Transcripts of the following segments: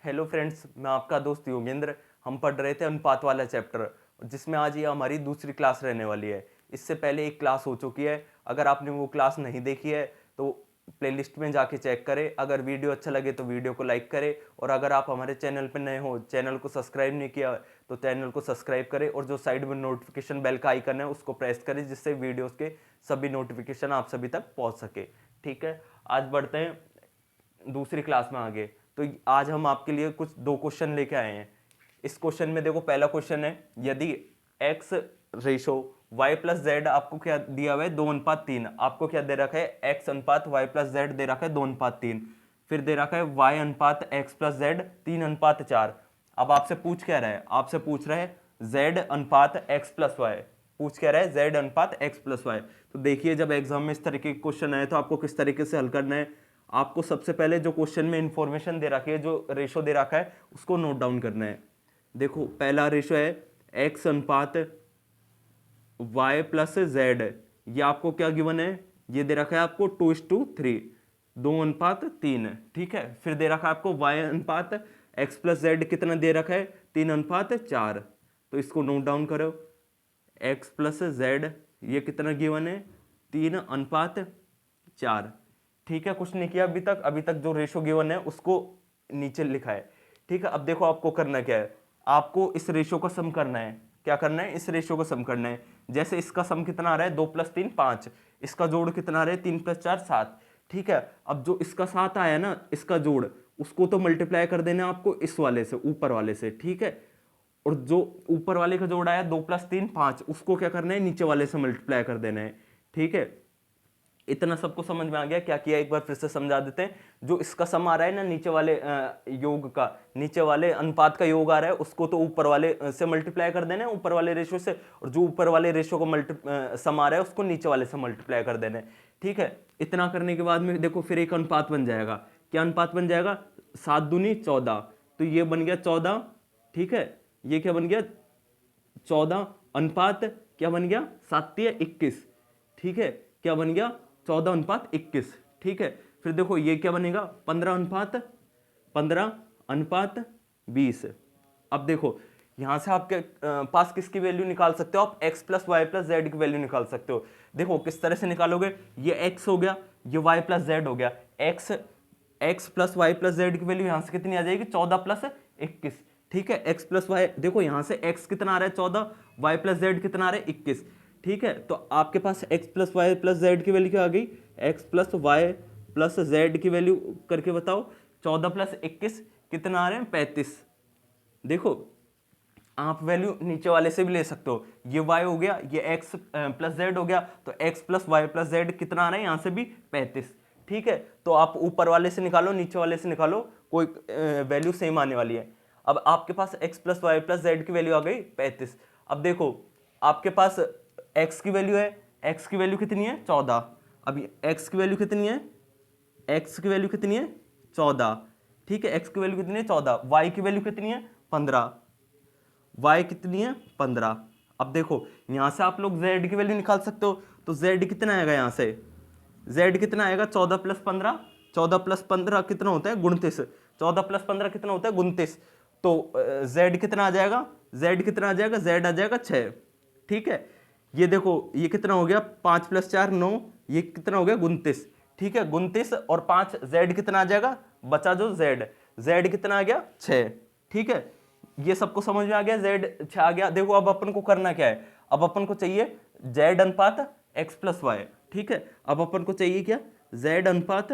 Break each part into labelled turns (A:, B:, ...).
A: Hello friends, मैं आपका दोस्त योगेंद्र। हम पढ़ रहे थे अनुपात वाला चैप्टर, जिसमें आज ये हमारी दूसरी क्लास रहने वाली है। इससे पहले एक क्लास हो चुकी है। अगर आपने वो क्लास नहीं देखी है तो प्लेलिस्ट में जाके चेक करें। अगर वीडियो अच्छा लगे तो वीडियो को लाइक करें, और अगर आप हमारे चैनल पर नए हो, चैनल को सब्सक्राइब नहीं किया तो चैनल को सब्सक्राइब करें, और जो साइड में नोटिफिकेशन बेल का आइकन है उसको प्रेस करें, जिससे वीडियोज़ के सभी नोटिफिकेशन आप सभी तक पहुँच सके। ठीक है, आज बढ़ते हैं दूसरी क्लास में आगे। तो आज हम आपके लिए कुछ दो क्वेश्चन लेके आए हैं। इस क्वेश्चन में देखो, पहला क्वेश्चन है, यदि X ratio Y plus Z आपको क्या दिया हुआ है 2:3। आपको क्या दे रखा है, एक्स अनुपात वाई प्लस जेड दे रखा है 2:3। फिर दे रखा है वाई अनुपात एक्स प्लस जेड 3:4। अब आपसे पूछ क्या रहा है, आपसे पूछ रहा है जेड अनुपात एक्स प्लस वाई। पूछ क्या रहा है, जेड अनुपात एक्स प्लस वाई। तो देखिए, जब एग्जाम में इस तरीके के क्वेश्चन आए तो आपको किस तरीके से हल करना है। आपको सबसे पहले जो क्वेश्चन में इंफॉर्मेशन दे रखी है, जो रेशो दे रखा है, उसको नोट डाउन करना है। देखो, पहला रेशो है एक्स अनुपात वाई प्लस जेड। ये आपको क्या गिवन है, ये दे रखा है आपको 2:3, 2:3। ठीक है, फिर दे रखा है आपको वाई अनुपात एक्स प्लस जेड कितना दे रखा है, 3:4। तो इसको नोट डाउन करो, एक्स प्लस जेड ये कितना गिवन है, 3:4। ठीक है, कुछ नहीं किया अभी तक जो रेशो गिवन है उसको नीचे लिखा है। ठीक है, अब देखो आपको करना क्या है, आपको इस रेशो का सम करना है। क्या करना है, इस रेशो का सम करना है। जैसे इसका सम कितना आ रहा है, 2 + 3 5। इसका जोड़ कितना आ रहा है, 3 + 4 7। ठीक है, अब जो इसका 7 आया ना, इसका जोड़, उसको तो मल्टीप्लाई कर देना आपको इस वाले से, ऊपर वाले से। ठीक है, और जो ऊपर वाले का जोड़ आया 2 + 3 5, उसको क्या करना है, नीचे वाले से मल्टीप्लाई कर देना है। ठीक है, इतना सबको समझ में आ गया। क्या किया, एक बार फिर से समझा देते हैं। जो इसका सम आ रहा है ना, नीचे वाले योग का, नीचे वाले अनुपात का योग आ रहा है, उसको तो ऊपर वाले से मल्टीप्लाई कर देना है, ऊपर वाले रेशो से। और जो ऊपर वाले रेशो का सम आ रहा है, उसको नीचे वाले से मल्टीप्लाई कर देना है। ठीक है, इतना करने के बाद में देखो फिर एक अनुपात बन जाएगा। क्या अनुपात बन जाएगा, 7 दूनी 14। तो ये बन गया 14। ठीक है, ये क्या बन गया, 14 अनुपात क्या बन गया, 7×21। ठीक है, क्या बन गया, 14:21। ठीक है, फिर देखो ये क्या बनेगा, 15:20। अब देखो, यहां से आपके पास किसकी वैल्यू निकाल सकते हो, आप x plus Y plus Z की वैल्यू निकाल सकते हो। देखो किस तरह से निकालोगे, ये x हो गया, ये y प्लस जेड हो गया। x plus Y plus Z की वैल्यू यहां से कितनी आ जाएगी, 14+21। ठीक है, x प्लस वाई, देखो यहां से x कितना आ रहा है 14, y प्लस जेड कितना आ रहा है 21। ठीक है, तो आपके पास x plus Y plus Z की वैल्यू क्या आ गई, x plus Y plus Z की वैल्यू करके बताओ। 14+21 कितना आ रहे हैं, 35। देखो, आप वैल्यू नीचे वाले से भी ले सकते हो। ये y हो गया, ये x प्लस जेड हो गया, तो x plus Y plus Z कितना आ रहा है, यहां से भी 35। ठीक है, तो आप ऊपर वाले से निकालो, नीचे वाले से निकालो, कोई वैल्यू सेम आने वाली है। अब आपके पास x plus Y plus Z की वैल्यू आ गई 35। अब देखो, आपके पास x की वैल्यू है, x की वैल्यू कितनी है, 14। अब x की वैल्यू कितनी है, x की वैल्यू कितनी है, 14। ठीक है, x की वैल्यू कितनी है, 14। y की वैल्यू कितनी है, 15। y कितनी है, 15। अब देखो, यहां से आप लोग z की वैल्यू निकाल सकते हो। तो z कितना आएगा, यहां से z कितना आएगा, 14+15। 14+15 कितना होता है, 29। 14+15 कितना होता है, 29। तो z कितना आ जाएगा, z कितना आ जाएगा, z आ जाएगा 6। ठीक है, ये देखो, ये कितना हो गया, 5 + 4 9, ये कितना हो गया, 29। ठीक है, 29 और 5, z कितना आ जाएगा, बचा जो z कितना आ गया, 6। ठीक है, ये सबको समझ में आ गया, z 6 आ गया। देखो अब अपन को करना क्या है, अब अपन को चाहिए z अनुपात x प्लस वाई। ठीक है, अब अपन को चाहिए क्या, z अनुपात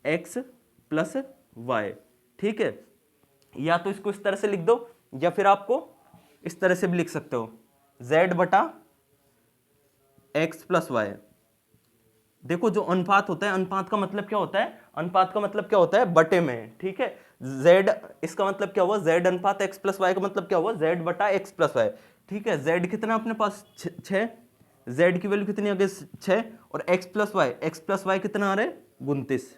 A: x प्लस वाई। ठीक है, या तो इसको इस तरह से लिख दो, या फिर आपको इस तरह से भी लिख सकते हो, z बटा x प्लस वाई। देखो, जो अनुपात होता है, अनुपात का मतलब क्या होता है, अनुपात का मतलब क्या होता है, बटे में। ठीक है, z, इसका मतलब क्या हुआ, z अनुपात x प्लस वाई का मतलब क्या हुआ, z बटा x प्लस वाई। ठीक है, z कितना अपने पास 6, z की वैल्यू कितनी आ गई 6, और x प्लस वाई कितना आ रहा है, 29।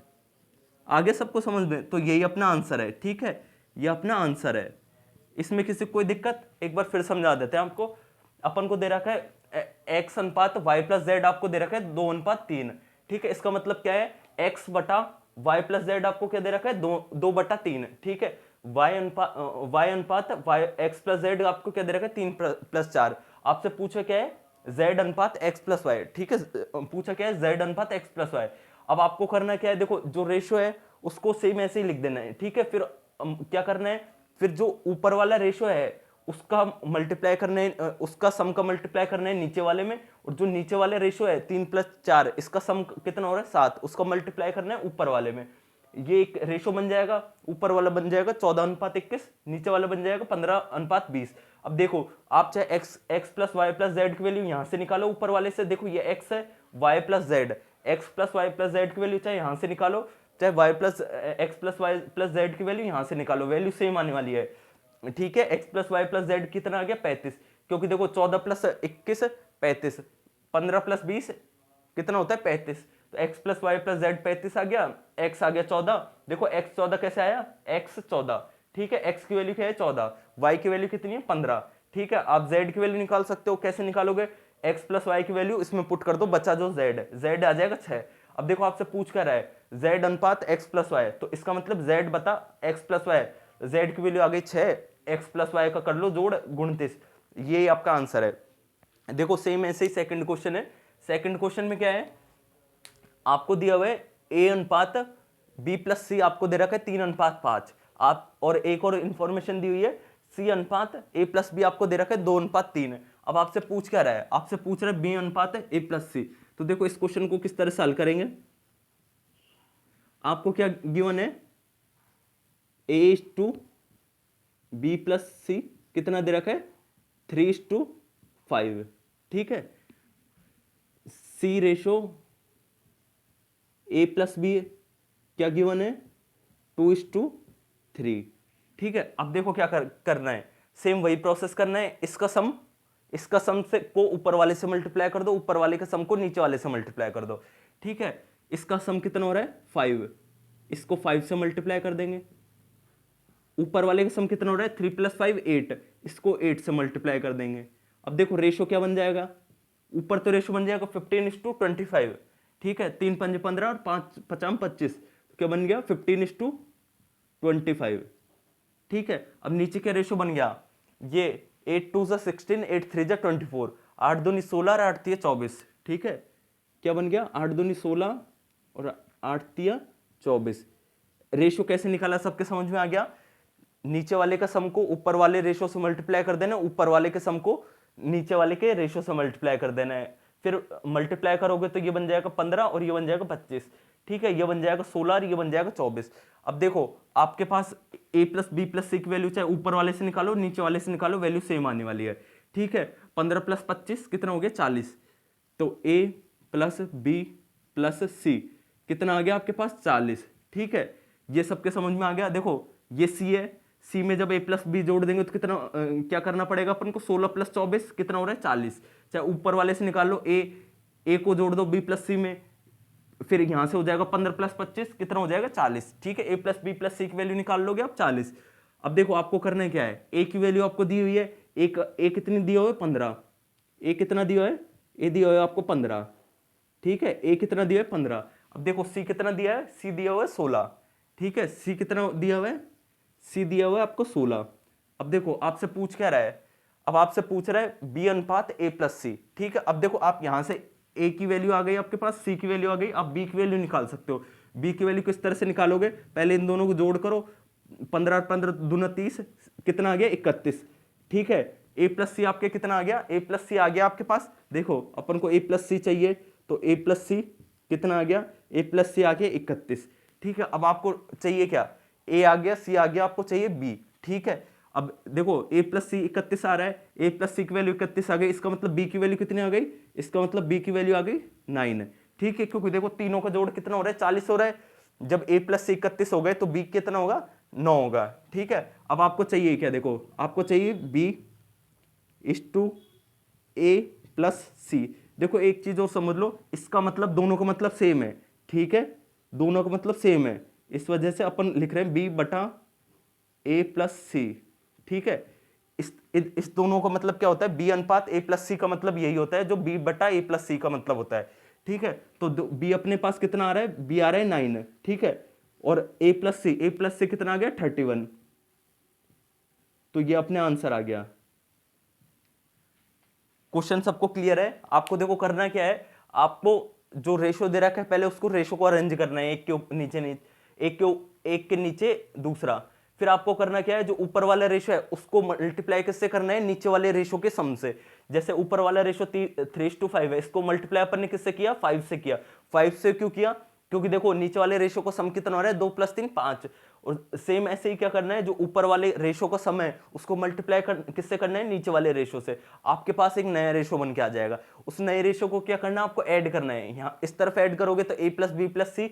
A: आगे सबको समझ में, तो यही अपना आंसर है। ठीक है, ये अपना आंसर है, इसमें किसी को कोई दिक्कत, एक बार फिर समझा देते हैं आपको। अपन को दे रखा है x अनुपात y प्लस जेड, आपको दे रखा है 2:3। ठीक है, इसका मतलब क्या है, x बटा y प्लस जेड आपको क्या दे रखा है, 2/3, ठीक है। y अनुपात y x प्लस जेड आपको क्या दे रखा है, 3+4। आपसे पूछा क्या है, z अनुपात x प्लस वाई, ठीक है, पूछा क्या है, z अनुपात x प्लस वाई। अब आपको करना क्या है, देखो जो रेशो है उसको सेम ऐसे ही लिख देना है, ठीक है। फिर क्या करना है, फिर जो ऊपर वाला रेशो है उसका मल्टीप्लाई करना है, उसका सम का मल्टीप्लाई करना है नीचे वाले में, और जो नीचे वाले रेशो है 3+4, इसका सम कितना हो रहा है 7, उसका मल्टीप्लाई करना है ऊपर वाले में। ये एक रेशो बन जाएगा, ऊपर वाला बन जाएगा 14:21, नीचे वाला बन जाएगा 15:20। अब देखो आप चाहे x plus Y plus Z की वैल्यू यहां से निकालो, ऊपर वाले से, देखो ये x है, y plus Z, x plus Y plus Z की वैल्यू चाहे यहां से निकालो, चाहे y plus x plus Y plus Z की वैल्यू यहां से निकालो, वैल्यू सेम आने वाली है, ठीक है। x plus Y plus Z कितना आ गया, 35, क्योंकि देखो 14 प्लस 21 35, 15 प्लस 20 कितना होता है 35, तो x plus Y plus Z 35 आ गया, x आ गया 14। देखो x 14 कैसे आया, x 14, ठीक है, x की वैल्यू क्या है 14, y की वैल्यू कितनी है 15, ठीक है। आप z की वैल्यू निकाल सकते हो, कैसे निकालोगे, x प्लस वाई की वैल्यू इसमें पुट कर दो, बचा जो z है, z आ जाएगा 6। अब देखो आपसे पूछ कर रहा है z अनुपात x प्लस वाई, तो इसका मतलब z बता x प्लस वाई, z की वैल्यू आ गई 6, x प्लस वाई का कर लो जोड़ 29, ये आपका आंसर है। देखो सेम ऐसे ही सेकंड क्वेश्चन है, सेकंड क्वेश्चन में क्या है, आपको दिया हुआ है a अनुपात b प्लस सी, आपको दे रखा है 3:5, आप और एक और इंफॉर्मेशन दी हुई है c अनुपात a प्लस बी, आपको दे रखा है 2:3। अब आपसे पूछ क्या रहा है, आपसे पूछ रहा है b अनुपात a प्लस सी। तो देखो इस क्वेश्चन को किस तरह सॉल्व करेंगे, आपको क्या गिवन है, a:b प्लस सी कितना दे रखा है 3:5, ठीक है। c रेशो a प्लस बी क्या गिवन है 2:3, ठीक है। अब देखो क्या करना है, सेम वही प्रोसेस करना है, इसका सम से को ऊपर वाले से मल्टीप्लाई कर दो, ऊपर वाले के सम को नीचे वाले से मल्टीप्लाई कर दो, ठीक है। इसका सम कितना हो रहा है 5, इसको 5 से मल्टीप्लाई कर देंगे, ऊपर वाले का सम कितना हो रहा है 3 + 5 8, इसको 8 से मल्टीप्लाई कर देंगे। अब देखो रेशो क्या बन जाएगा, ऊपर तो रेशो बन जाएगा 15:25, ठीक है, 3 × 5 = 15 और 5 × 5 = 25, तो क्या बन गया 15:25, ठीक है। अब नीचे क्या रेशो बन गया, ये 8 × 2 = 16, 8 × 3 = 24, 8 दूनी 16 और 8 तिया 24, ठीक है। क्या बन गया 8 दूनी 16 और 8 तिया 24। रेशो कैसे निकाला सबके समझ में आ गया, नीचे वाले का सम को ऊपर वाले रेशो से मल्टीप्लाई कर देना, ऊपर वाले के सम को नीचे वाले के रेशो से मल्टीप्लाई कर देना है, फिर मल्टीप्लाई करोगे तो ये बन जाएगा 15 और ये बन जाएगा 25, ठीक है, ये बन जाएगा 16 और ये बन जाएगा 24। अब देखो आपके पास a प्लस बी प्लस सी की वैल्यू चाहे ऊपर वाले से निकालो नीचे वाले से निकालो, वैल्यू सेम आने वाली है, ठीक है। 15 + 25 कितना हो गया 40, तो a प्लस बी प्लस सी कितना आ गया आपके पास 40, ठीक है। ये सबके समझ में आ गया। देखो ये c है, c में जब a प्लस बी जोड़ देंगे तो कितना क्या करना पड़ेगा अपन को, 16 + 24 कितना हो रहा है 40, चाहे ऊपर वाले से निकाल लो, a को जोड़ दो b प्लस सी में, फिर यहां से हो जाएगा 15 + 25 कितना हो जाएगा 40, ठीक है। a प्लस बी प्लस सी की वैल्यू निकाल लोगे आप 40। अब देखो आपको करना है क्या है, a की वैल्यू आपको दी हुई है, a कितनी दिया हुआ है 15, a कितना दिया है, a दिया हुआ है आपको 15, ठीक है, a कितना दिया है 15। अब देखो c कितना दिया है, c दिया हुआ है 16, ठीक है, c कितना दिया हुआ है, c दिया हुआ है आपको 16। अब देखो आपसे पूछ क्या रहा है, अब आपसे पूछ रहा है b अनुपात a प्लस सी, ठीक है। अब देखो आप यहां से a की वैल्यू आ गई आपके पास, c की वैल्यू आ गई, आप b की वैल्यू निकाल सकते हो। b की वैल्यू किस तरह से निकालोगे, पहले इन दोनों को जोड़ करो, 15 15 दूना 30 कितना आ गया 31, ठीक है। a प्लस सी आपके कितना आ गया, a प्लस सी आ गया आपके पास, देखो अपन को a प्लस सी चाहिए, तो a प्लस सी कितना आ गया, a प्लस सी आ गया 31, ठीक है। अब आपको चाहिए क्या, a आ गया, c आ गया, आपको चाहिए b, ठीक है। अब देखो a प्लस सी 31 आ रहा है, a प्लस सी की वैल्यू 31 आ गई, इसका मतलब b की वैल्यू कितनी आ गई, इसका मतलब b की वैल्यू आ गई 9, ठीक है, क्योंकि देखो तीनों का जोड़ कितना हो रहा है 40 हो रहा है, जब a प्लस सी 31 हो गए तो b कितना होगा 9 होगा, ठीक है। अब आपको चाहिए क्या, देखो आपको चाहिए b = a प्लस सी। देखो एक चीज और समझ लो, इसका मतलब दोनों का मतलब सेम है, ठीक है, दोनों का मतलब सेम है, इस वजह से अपन लिख रहे हैं b/a प्लस सी, ठीक है। इस दोनों का मतलब क्या होता है, b अनुपात a प्लस सी का मतलब यही होता है जो b/a प्लस सी का मतलब होता है, ठीक है, तो बी अपने पास कितना आ रहा है, बी आ रहा है 9, ठीक है, और ए प्लस सी कितना आ गया 31, तो ये अपने आंसर आ गया। क्वेश्चन सबको क्लियर है? आपको देखो करना क्या है, आपको जो रेशो दे रखा है पहले उसको रेशो को अरेंज करना है, एक के नीचे एक के नीचे दूसरा। फिर आपको करना क्या है, जो ऊपर वाला रेशो है उसको मल्टीप्लाई किससे करना है, नीचे वाले रेशो के सम से। जैसे ऊपर वाला रेशो 3:5 है, इसको मल्टीप्लाई अपन ने किससे किया, 5 से किया। 5 से क्यों किया, क्योंकि देखो नीचे वाले रेशो को सम कितना हो रहा है, 2 + 3 5। और सेम ऐसे ही क्या करना है, जो ऊपर वाले रेशो का सम है उसको मल्टीप्लाई किससे करना है, नीचे वाले रेशो से। आपके पास एक नया रेशो बन के आ जाएगा। उस नए रेशो को क्या करना है, आपको ऐड करना है। यहाँ इस तरफ ऐड करोगे तो a + b + c,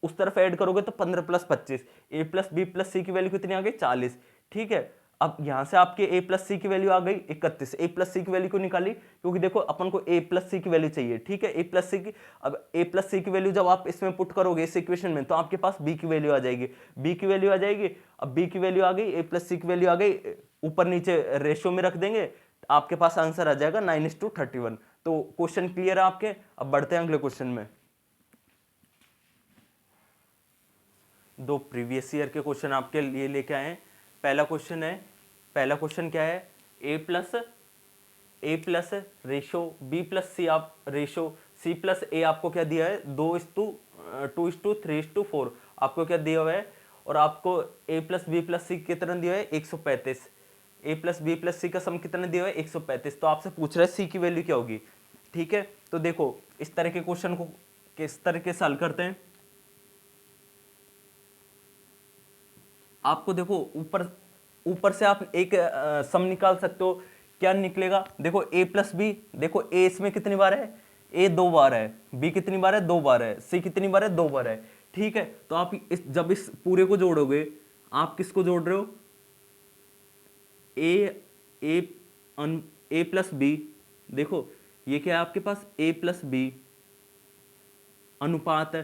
A: उस तरफ ऐड करोगे तो 15 + 25, a + b + c की वैल्यू कितनी आ गई, 40, ठीक है। अब यहां से आपके a + c की वैल्यू आ गई 31। a + c की वैल्यू क्यों निकाली, क्योंकि देखो अपन को a + c की वैल्यू चाहिए, ठीक है, a + c की। अब a + c की वैल्यू जब आप इसमें पुट करोगे इस इक्वेशन में, तो आपके पास b की वैल्यू आ जाएगी, b की वैल्यू आ जाएगी। अब b की वैल्यू आ गई, a + c की वैल्यू आ गई, ऊपर नीचे रेशियो में रख देंगे, आपके पास आंसर आ जाएगा 9:31। तो क्वेश्चन क्लियर है आपके? अब बढ़ते हैं अगले क्वेश्चन में। दो प्रीवियस ईयर के क्वेश्चन आपके लिए लेके आए हैं। पहला क्वेश्चन क्या है, a plus ratio b + c, आप रेशो c + a आपको क्या दिया है, 2:3:4 आपको क्या दिया हुआ है, और आपको a + b + c कितना दिया है, 135। a + b + c का सम कितना दिया है, 135। तो आपसे पूछ रहा है c की वैल्यू क्या होगी, ठीक है। तो देखो इस तरह के क्वेश्चन को किस तरह के सॉल्व करते हैं। आपको देखो ऊपर से आप एक सम निकाल सकते हो। क्या निकलेगा, देखो a + b, देखो a इसमें कितनी बार है, a 2 बार है, b कितनी बार है, 2 बार है, c कितनी बार है, 2 बार है, ठीक है। तो आप जब इस पूरे को जोड़ोगे, आप किसको जोड़ रहे हो, a + b, देखो ये क्या है आपके पास, a + b अनुपात है,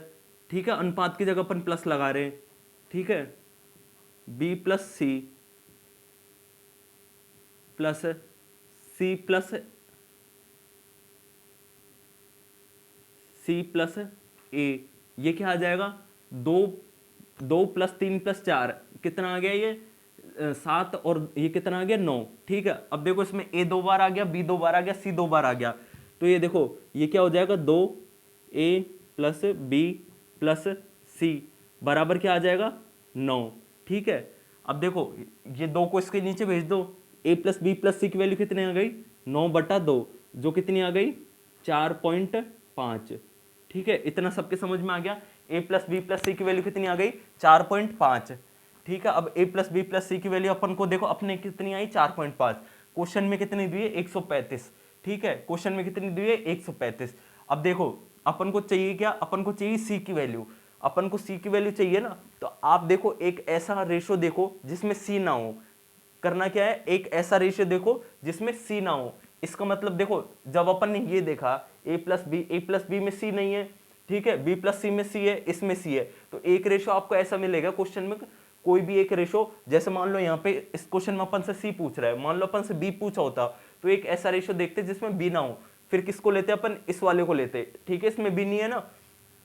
A: ठीक है, अनुपात की जगह अपन प्लस लगा रहे हैं, ठीक है, b + c plus c plus a, ये क्या आ जाएगा, 2 + 3 + 4 कितना आ गया, ये 7, और ये कितना आ गया, 9, ठीक है। अब देखो इसमें a 2 बार आ गया, b 2 बार आ गया, c 2 बार आ गया, तो ये देखो ये क्या हो जाएगा, 2a + b + c बराबर क्या आ जाएगा, 9, ठीक है। अब देखो ये 2 को इसके नीचे भेज दो, a + b + c की वैल्यू कितनी आ गई, 9/2, जो कितनी आ गई, 4.5, ठीक है। इतना सबके समझ में आ गया। a + b + c की वैल्यू कितनी आ गई, 4.5, ठीक है। अब a + b + c की वैल्यू अपन को देखो अपने कितनी आई, 4.5। क्वेश्चन में कितनी दी है, 135, ठीक है, क्वेश्चन में कितनी दी है, 135। अब देखो अपन को चाहिए क्या, अपन को चाहिए c की वैल्यू, अपन को c की वैल्यू चाहिए ना। तो आप देखो एक ऐसा रेशो देखो जिसमें c ना हो। करना क्या है, एक ऐसा रेशियो देखो जिसमें c ना हो। इसका मतलब देखो जब अपन ने ये देखा a + b में c नहीं है, ठीक है, b + c में c है, इसमें c है, तो एक रेशो आपको ऐसा मिलेगा क्वेश्चन में, कोई भी एक रेशो। जैसे मान लो यहाँ पे इस क्वेश्चन में अपन से c पूछ रहा है, मान लो अपन से b पूछा होता, तो एक ऐसा रेशो देखते जिसमें b ना हो, फिर किसको लेते अपन, इस वाले को लेते, ठीक है, इसमें b नहीं है ना।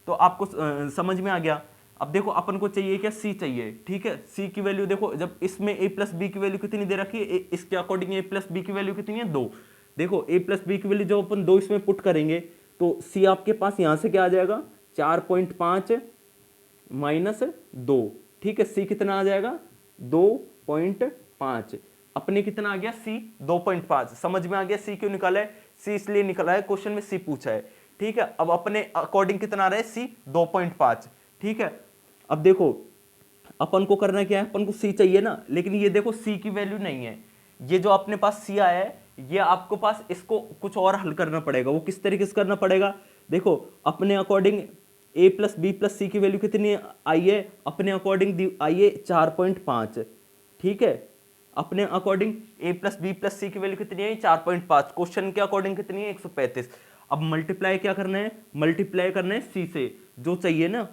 A: तो आपको समझ में आ गया। अब देखो अपन को चाहिए क्या, c चाहिए, ठीक है। c की वैल्यू देखो, जब इसमें a + b की वैल्यू कितनी दे रखी है, इसके अकॉर्डिंग a + b की वैल्यू कितनी है, 2। देखो a + b की वैल्यू जब अपन 2 इसमें पुट करेंगे, तो c आपके पास यहां से क्या आ जाएगा, 4.5 - 2, ठीक है। c कितना आ जाएगा, 2.5। अपने कितना आ गया, c 2.5। समझ में आ गया c क्यों निकाला है, c इसलिए निकाला है, क्वेश्चन में c पूछा है, ठीक है। अब अपने अकॉर्डिंग कितना आ रहा है, c 2.5, ठीक है। अब देखो अपन को करना क्या है, अपन को c चाहिए ना, लेकिन ये देखो c की वैल्यू नहीं है। ये जो अपने पास c आया है, ये आपको पास इसको कुछ और हल करना पड़ेगा। वो किस तरीके से करना पड़ेगा, देखो अपने अकॉर्डिंग a + b + c की वैल्यू कितनी आई है, अपने अकॉर्डिंग आई है 4.5, ठीक है। अपने अकॉर्डिंग a + b + c की वैल्यू कितनी है, 4.5, क्वेश्चन के अकॉर्डिंग कितनी है, 135। अब मल्टीप्लाई क्या करना है, मल्टीप्लाई करना है c से, जो चाहिए ना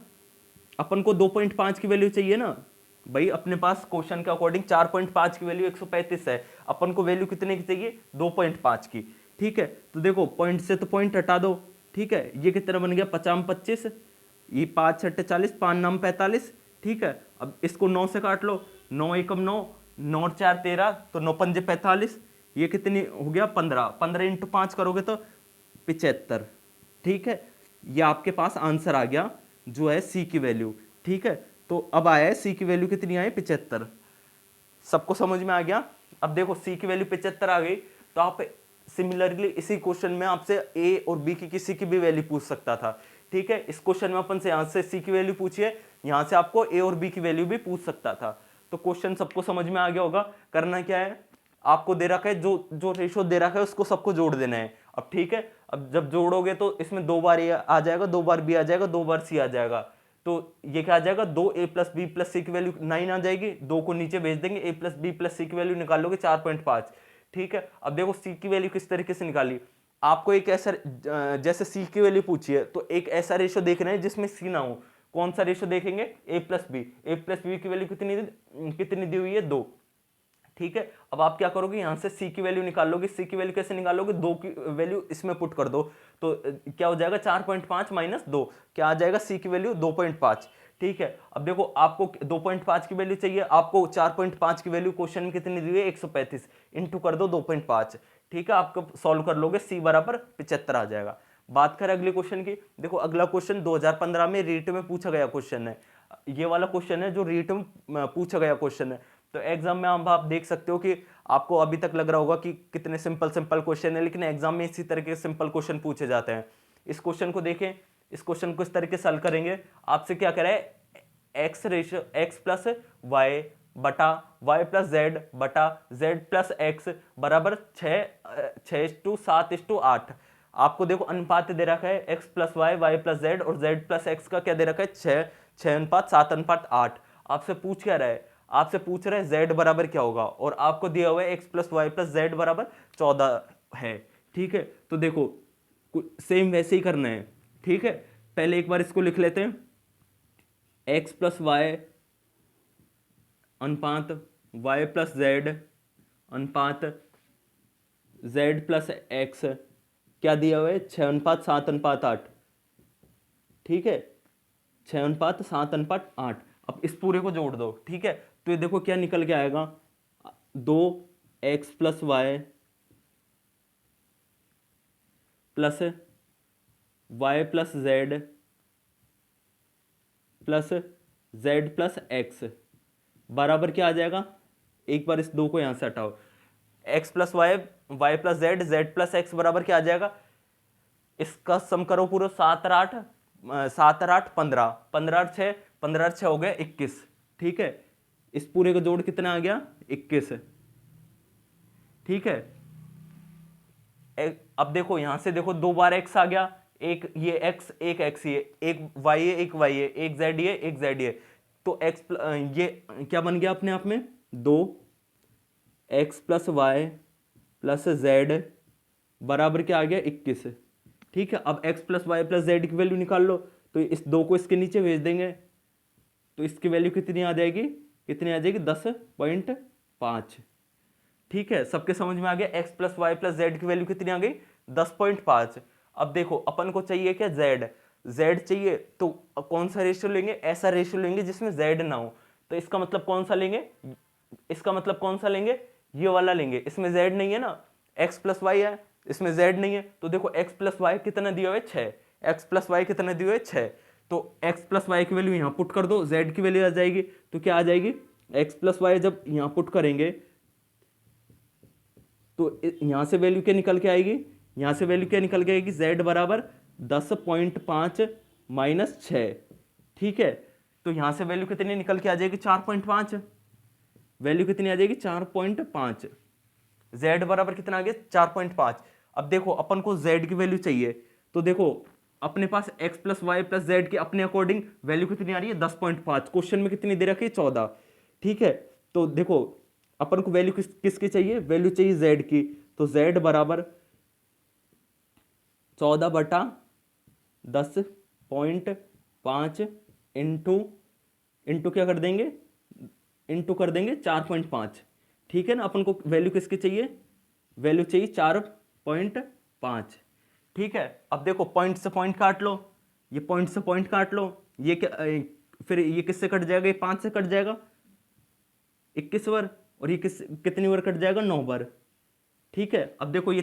A: अपन को, 2.5 की वैल्यू चाहिए ना भाई। अपने पास क्वेश्चन के अकॉर्डिंग 4.5 की वैल्यू 135 है, अपन को वैल्यू कितने की चाहिए, 2.5 की, ठीक है। तो देखो पॉइंट से तो पॉइंट हटा दो, ठीक है, ये कितना बन गया 50 25, ये 5 6 40, 5 9 45, ठीक है। अब इसको 9 से काट लो, 9 एकम 9, 9 4 13, तो 9 पंजे 45, ये कितनी हो गया 15, 15 इंटू 5 करोगे तो 75, ठीक है। ये आपके पास आंसर आ गया जो है सी की वैल्यू, ठीक है। तो अब आया है सी की वैल्यू कितनी आई 75, सबको समझ में आ गया। अब देखो सी की वैल्यू 75 आ गई, तो आप सिमिलरली इसी क्वेश्चन में आपसे ए और बी की किसी की भी वैल्यू पूछ सकता था, ठीक है। इस क्वेश्चन में अपन से यहां से सी की वैल्यू पूछिए, यहां से आपको ए और बी की वैल्यू भी पूछ सकता था। तो क्वेश्चन सबको समझ में आ गया होगा। करना क्या है, आपको दे रखा है जो जो रेशो दे रखा है उसको सबको जोड़ देना है। अब ठीक है, अब जब जोड़ोगे तो इसमें 2 बार ए आ जाएगा, 2 बार बी आ जाएगा, 2 बार सी आ जाएगा। तो ये क्या आ जाएगा, 2a प्लस बी प्लस सी की वैल्यू 9 आ जाएगी, 2 को नीचे भेज देंगे, a प्लस बी प्लस सी की वैल्यू निकालोगे 4.5, ठीक है। अब देखो सी की वैल्यू किस तरीके से निकाली, आपको एक ऐसा जैसे सी की वैल्यू पूछी है तो एक ऐसा रेशो देखना है जिसमें सी ना हो। कौन सा रेशो देखेंगे, a प्लस बी की वैल्यू कितनी दी हुई है 2, ठीक है। अब आप क्या करोगे, यहां से सी की वैल्यू निकालोगे। सी की वैल्यू कैसे निकालोगे, 2 की वैल्यू इसमें पुट कर दो, तो क्या हो जाएगा 4.5 माइनस 2, क्या आ जाएगा सी की वैल्यू 2.5, ठीक है। अब देखो आपको 2.5 की वैल्यू चाहिए, आपको 4.5 की वैल्यू क्वेश्चन में कितनी दी है 135, इंटू कर दो 2.5, ठीक है। आपको सॉल्व कर लोगे, सी बराबर 75 आ जाएगा। बात करें अगले क्वेश्चन की, देखो अगला क्वेश्चन 2015 में रीट में पूछा गया क्वेश्चन है। ये वाला क्वेश्चन है जो रीट में पूछा गया क्वेश्चन है। तो एग्जाम में आप देख सकते हो कि आपको अभी तक लग रहा होगा कि कितने सिंपल सिंपल क्वेश्चन है, लेकिन एग्जाम में इसी तरह के सिंपल क्वेश्चन पूछे जाते हैं। इस क्वेश्चन को देखें, इस क्वेश्चन को इस तरह से हल करेंगे। आपसे क्या कह रहा है, X ratio X plus Y बटा वाई प्लस जेड बटा जेड प्लस एक्स बराबर 6:7:8। आपको देखो अनुपात दे रखा है X plus Y, Y plus Z और जेड प्लस एक्स का क्या दे रखा है 6:7:8। आपसे पूछ क्या रहा है, आपसे पूछ रहा है जेड बराबर क्या होगा, और आपको दिया हुआ है X plus Y plus Z बराबर 14 है, ठीक है। तो देखो सेम वैसे ही करना है, ठीक है। पहले एक बार इसको लिख लेते हैं, एक्स प्लस वाई अनुपात वाई प्लस जेड अनुपात जेड प्लस एक्स क्या दिया हुआ है 6:7:8, ठीक है, 6:7:8। अब इस पूरे को जोड़ दो, ठीक है। तो ये देखो क्या निकल के आएगा, 2x plus Y plus Y plus Z plus Z plus X बराबर क्या आ जाएगा, एक बार इस 2 को यहां से हटाओ, x plus Y, Y plus Z, Z plus X बराबर क्या आ जाएगा, इसका सम करो पूरा 7 और 8, 7 और 8 15, 15 और 6, 15 और 6 हो गया 21, ठीक है। इस पूरे का जोड़ कितना आ गया 21, ठीक है। अब देखो यहां से देखो 2 बार x आ गया, एक ये x, एक x, ये एक y है, एक y है, एक z है, एक z है। तो x ये क्या बन गया अपने आप में 2x plus Y plus Z बराबर क्या आ गया 21, ठीक है। अब x plus Y plus Z की वैल्यू निकाल लो, तो इस 2 को इसके नीचे भेज देंगे, तो इसकी वैल्यू कितनी आ जाएगी, कितनी आ जाएगी 10.5, ठीक है। सबके समझ में आ गया, x plus Y plus Z की वैल्यू कितनी आ गई 10.5। अब देखो अपन को चाहिए क्या z चाहिए, तो कौन सा रेशियो लेंगे, ऐसा रेशियो लेंगे जिसमें z ना हो। तो इसका मतलब कौन सा लेंगे, इसका मतलब कौन सा लेंगे, ये वाला लेंगे, इसमें z नहीं है ना, x प्लस वाई है, इसमें z नहीं है। तो देखो x प्लस वाई कितना दिया हुआ है 6, x प्लस वाई कितना दिया हुआ है 6, तो x प्लस वाई की वैल्यू यहां पुट कर दो, z की वैल्यू आ जाएगी, तो क्या आ जाएगी x प्लस वाई जब यहां पुट करेंगे तो यहां से वैल्यू क्या निकल के आएगी, यहां से वैल्यू क्या निकल के आएगी, z बराबर 10.5 माइनस 6, ठीक है। तो यहां से वैल्यू कितनी निकल के आ जाएगी 4.5, वैल्यू कितनी आ जाएगी 4.5, z बराबर कितना आ गया 4.5। अब देखो अपन को z की वैल्यू चाहिए, तो देखो अपने पास x plus Y plus Z के अपने अकॉर्डिंग वैल्यू कितनी आ रही है 10.5, क्वेश्चन में कितनी दे रखी है 14, ठीक है। तो देखो अपन को वैल्यू किसकी चाहिए, वैल्यू चाहिए z की, तो z बराबर 14/10.5 इंटू क्या कर देंगे, इंटू कर देंगे 4.5, ठीक है ना। अपन को वैल्यू किसकी चाहिए, वैल्यू चाहिए 4.5, ठीक है, अब देखो पॉइंट से पॉइंट काट लो, ये पॉइंट से पॉइंट काट लो, ये क्या फिर ये किससे कट जाएगा, ये 5 से कट जाएगा 21 बार, और ये कितनी बार कट जाएगा 9 बार। ठीक है, अब देखो ये